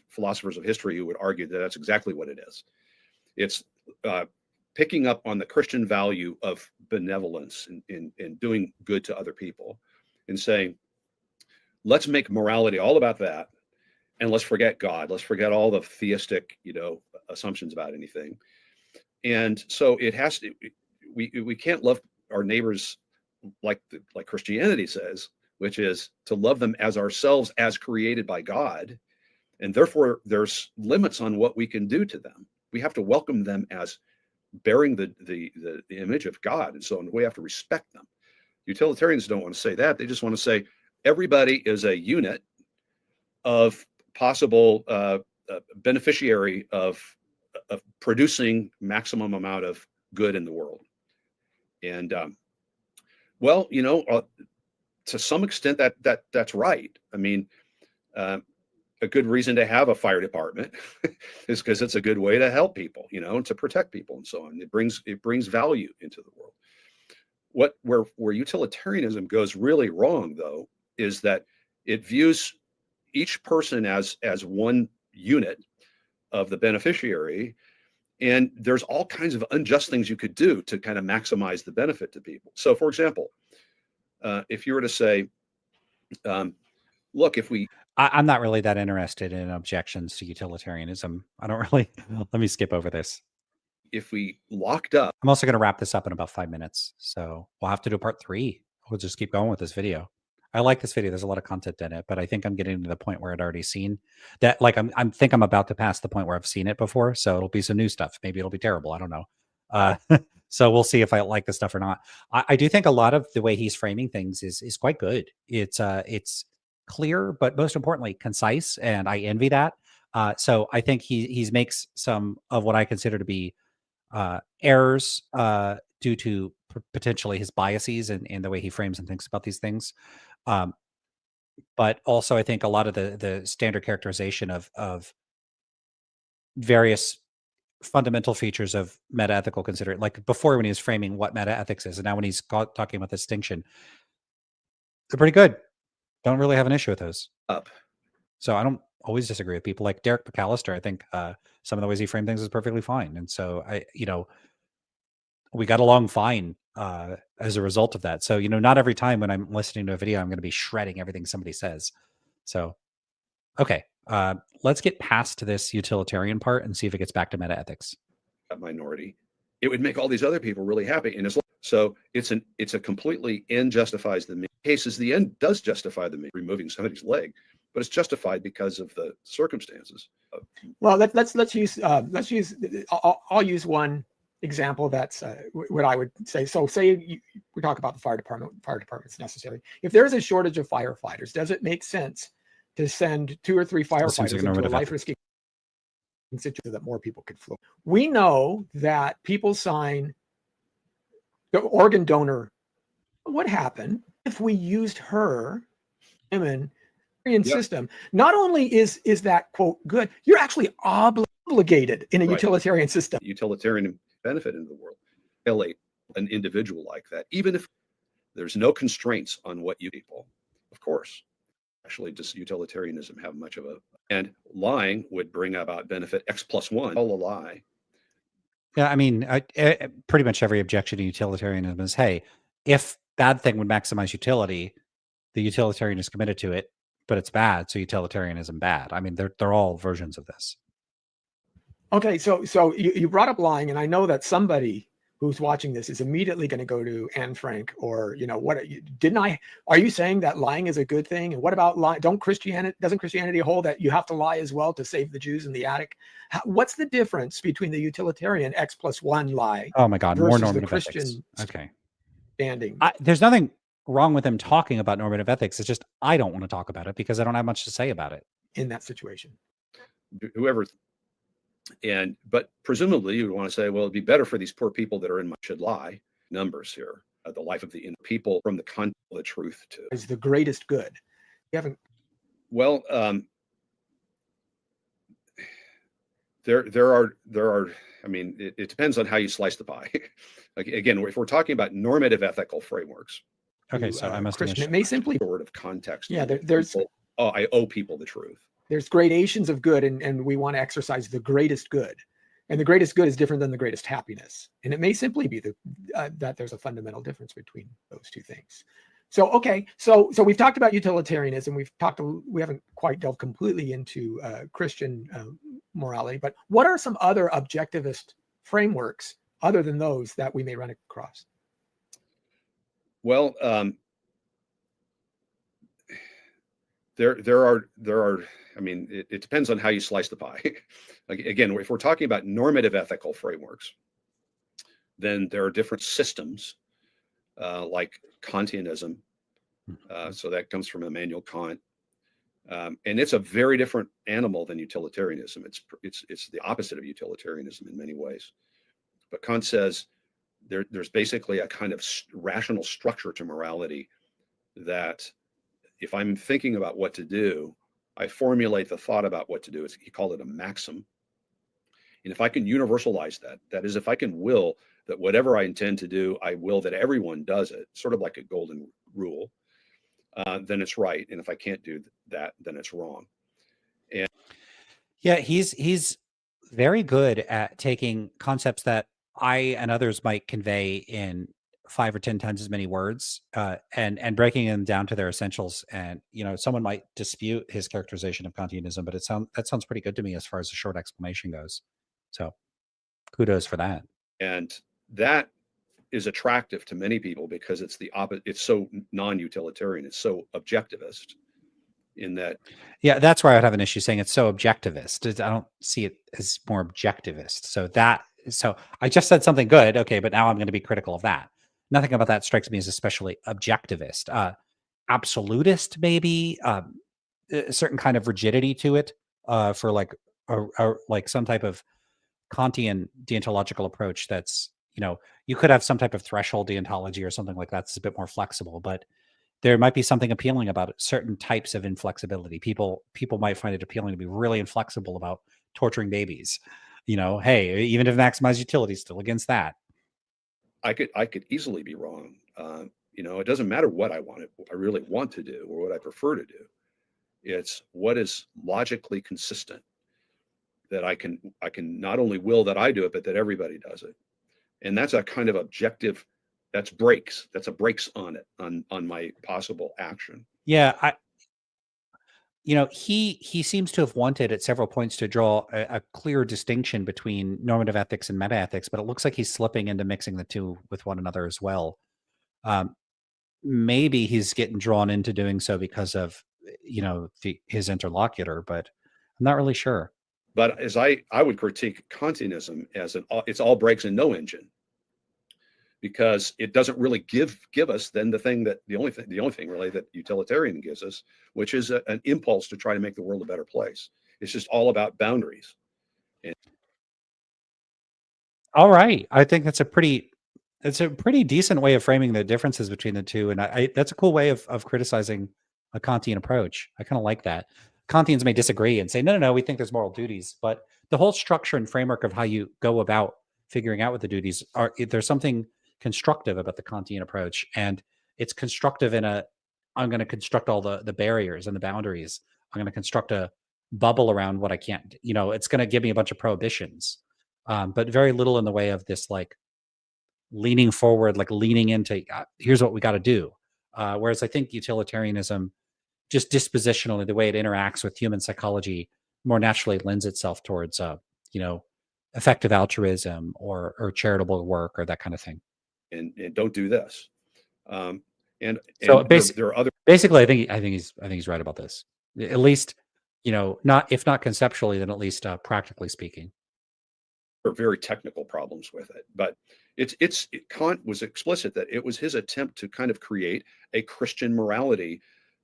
philosophers of history who would argue that that's exactly what it is. It's picking up on the Christian value of benevolence and doing good to other people, and saying, let's make morality all about that, and let's forget God. Let's forget all the theistic, assumptions about anything. And so it has to. We can't love our neighbors like Christianity says, which is to love them as ourselves, as created by God. And therefore, there's limits on what we can do to them. We have to welcome them as bearing the image of God. And so we have to respect them. Utilitarians don't want to say that. They just want to say everybody is a unit of possible beneficiary of producing maximum amount of good in the world. And to some extent that's right. I mean, a good reason to have a fire department is because it's a good way to help people, and to protect people and so on. It brings value into the world. Where utilitarianism goes really wrong, though, is that it views each person as one unit of the beneficiary, and there's all kinds of unjust things you could do to kind of maximize the benefit to people. So, for example, if you were to say, look, I'm not really that interested in objections to utilitarianism. I don't really, let me skip over this. If we locked up. I'm also going to wrap this up in about 5 minutes. So we'll have to do part 3. We'll just keep going with this video. I like this video. There's a lot of content in it, but I think I'm getting to the point where I'd already seen that. I think I'm about to pass the point where I've seen it before. So it'll be some new stuff. Maybe it'll be terrible. I don't know. So we'll see if I like this stuff or not. I do think a lot of the way he's framing things is quite good. It's clear, but most importantly, concise. And I envy that. So I think he makes some of what I consider to be errors due to potentially his biases and the way he frames and thinks about these things. But also I think a lot of the standard characterization of various fundamental features of metaethical consideration, like before when he was framing what metaethics is, and now when he's talking about the distinction, they're pretty good. Don't really have an issue with those. So I don't always disagree with people like Derek McAllister. I think some of the ways he framed things is perfectly fine. And so we got along fine as a result of that. So, not every time when I'm listening to a video, I'm going to be shredding everything somebody says. So, okay. Let's get past this utilitarian part and see if it gets back to metaethics. A minority, it would make all these other people really happy. And so it's a completely end justifies the means. Cases, the end does justify the means, removing somebody's leg, but it's justified because of the circumstances. Well, let's use I'll use one example that's what I would say. So say we talk about the fire department's necessary. If there's a shortage of firefighters, does it make sense to send 2 or 3 firefighters into a life-risking situation so that more people could float? We know that people sign the organ donor. What would happen if we used her women system? Not only is that quote good, you're actually obligated in a utilitarian system. Utilitarian benefit in the world. Violate an individual like that, even if there's no constraints on what you people, of course. Actually, does utilitarianism have much of a, and lying would bring about benefit X+1, all a lie. Yeah, I mean, pretty much every objection to utilitarianism is, hey, if bad thing would maximize utility, the utilitarian is committed to it, but it's bad, so utilitarianism bad. I mean, they're all versions of this. Okay, so you brought up lying, and I know that somebody who's watching this is immediately going to go to Anne Frank, or are you saying that lying is a good thing? And what about lying? Doesn't Christianity hold that you have to lie as well to save the Jews in the attic? What's the difference between the utilitarian X+1 lie? Oh my God, more normative the Christian ethics. Okay, standing. There's nothing wrong with him talking about normative ethics. It's just I don't want to talk about it because I don't have much to say about it in that situation. But presumably you would want to say, well, it'd be better for these poor people that are in should lie. Numbers here, the life of the people from the content of the truth to is the greatest good. You haven't. Well, there are. I mean, it depends on how you slice the pie. Like, again, if we're talking about normative ethical frameworks. Okay, so I must Christian, it may simply sort of context. Yeah, there's. I owe people the truth. There's gradations of good, and we want to exercise the greatest good, and the greatest good is different than the greatest happiness, and it may simply be that there's a fundamental difference between those two things. So okay, so we've talked about utilitarianism. We haven't quite delved completely into Christian morality, but what are some other objectivist frameworks other than those that we may run across? Well, there are. I mean, it depends on how you slice the pie. Like, again, if we're talking about normative ethical frameworks, then there are different systems, like Kantianism. So that comes from Immanuel Kant, and it's a very different animal than utilitarianism. It's the opposite of utilitarianism in many ways. But Kant says there's basically a kind of rational structure to morality that if I'm thinking about what to do, I formulate the thought about what to do. He called it a maxim. And if I can universalize that is, if I can will that whatever I intend to do, I will that everyone does it, sort of like a golden rule, then it's right. And if I can't do that, then it's wrong. And yeah, he's very good at taking concepts that I and others might convey in 5 or 10 times as many words, and breaking them down to their essentials. And someone might dispute his characterization of Kantianism, but that sounds pretty good to me as far as a short explanation goes. So, kudos for that. And that is attractive to many people because it's the opposite. It's so non-utilitarian. It's so objectivist. In that, yeah, that's where I would have an issue saying it's so objectivist. I don't see it as more objectivist. So I just said something good, okay, but now I'm going to be critical of that. Nothing about that strikes me as especially objectivist. Absolutist, maybe, a certain kind of rigidity to it, for like some type of Kantian deontological approach. That's you could have some type of threshold deontology or something like that. It's a bit more flexible, but there might be something appealing about it, certain types of inflexibility. People might find it appealing to be really inflexible about torturing babies. Hey, even if maximize utility, still against that. I could easily be wrong. It doesn't matter what I really want to do or what I prefer to do. It's what is logically consistent that I can not only will that I do it, but that everybody does it. And that's a kind of objective. That's brakes. That's a brakes on it, on my possible action. Yeah, he seems to have wanted at several points to draw a clear distinction between normative ethics and meta ethics, but it looks like he's slipping into mixing the two with one another as well. Maybe he's getting drawn into doing so because of his interlocutor, but I'm not really sure. But as I would critique Kantianism as it's all brakes and no engine, because it doesn't really give us then the only thing really that utilitarian gives us, which is an impulse to try to make the world a better place. It's just all about boundaries. All right. I think it's a pretty decent way of framing the differences between the two. And that's a cool way of criticizing a Kantian approach. I kind of like that. Kantians may disagree and say, no, we think there's moral duties, but the whole structure and framework of how you go about figuring out what the duties are, there's something constructive about the Kantian approach. And it's constructive I'm going to construct all the barriers and the boundaries. I'm going to construct a bubble around what I can't, it's going to give me a bunch of prohibitions. But very little in the way of this, like, leaning forward, like leaning into here's what we got to do. Whereas I think utilitarianism, just dispositionally, the way it interacts with human psychology, more naturally lends itself towards, effective altruism or charitable work or that kind of thing. And don't do this. And So there are other. Basically, I think he's right about this. At least, not if not conceptually, then at least practically speaking. Are very technical problems with it, but Kant was explicit that it was his attempt to kind of create a Christian morality,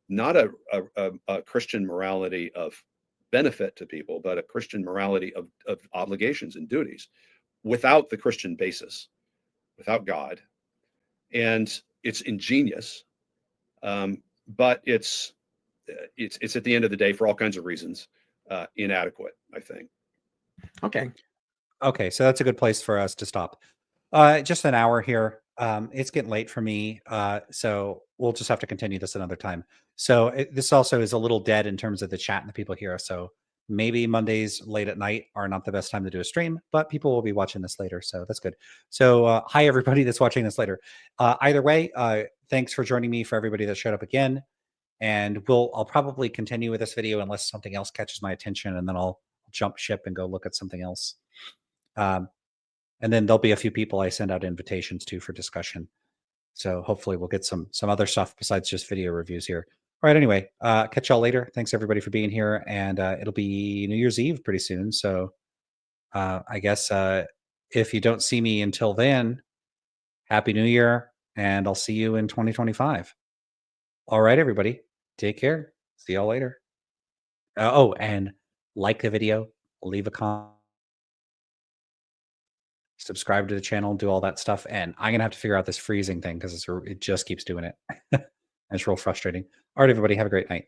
not a Christian morality of benefit to people, but a Christian morality of obligations and duties, without the Christian basis, without God. And it's ingenious, but it's at the end of the day, for all kinds of reasons, inadequate, I think. Okay, so that's a good place for us to stop. Just an hour here. It's getting late for me, so we'll just have to continue this another time. So this also is a little dead in terms of the chat and the people here. So maybe Mondays late at night are not the best time to do a stream, but people will be watching this later, so that's good. So hi, everybody that's watching this later. Either way, thanks for joining me, for everybody that showed up again. And I'll probably continue with this video unless something else catches my attention, and then I'll jump ship and go look at something else. And then there'll be a few people I send out invitations to for discussion. So hopefully we'll get some other stuff besides just video reviews here. All right, anyway, catch y'all later. Thanks everybody for being here. And it'll be New Year's Eve pretty soon. So I guess if you don't see me until then, Happy New Year, and I'll see you in 2025. All right, everybody, take care. See y'all later. And like the video, leave a comment, subscribe to the channel, do all that stuff. And I'm gonna have to figure out this freezing thing because it just keeps doing it. And it's real frustrating. All right, everybody, have a great night.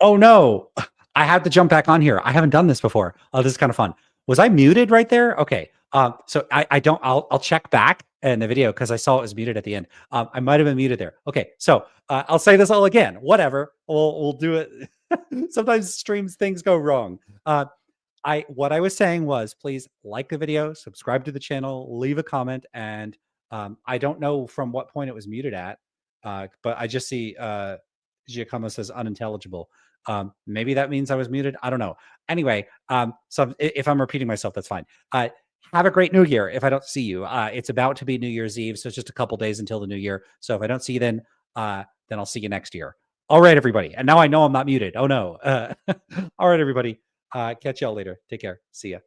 Oh no, I have to jump back on here. I haven't done this before. Oh, this is kind of fun. Was I muted right there? Okay. So I'll check back in the video because I saw it was muted at the end. I might have been muted there. Okay. So I'll say this all again. Whatever. We'll do it. Sometimes streams things go wrong. What I was saying was, please like the video, subscribe to the channel, leave a comment, and I don't know from what point it was muted at, but I just see Giacomo says unintelligible. Maybe that means I was muted. I don't know. Anyway, so if I'm repeating myself, that's fine. Have a great New Year. If I don't see you, it's about to be New Year's Eve, so it's just a couple days until the New Year. So if I don't see you then I'll see you next year. All right, everybody. And now I know I'm not muted. Oh no. All right, everybody. Catch y'all later. Take care. See ya.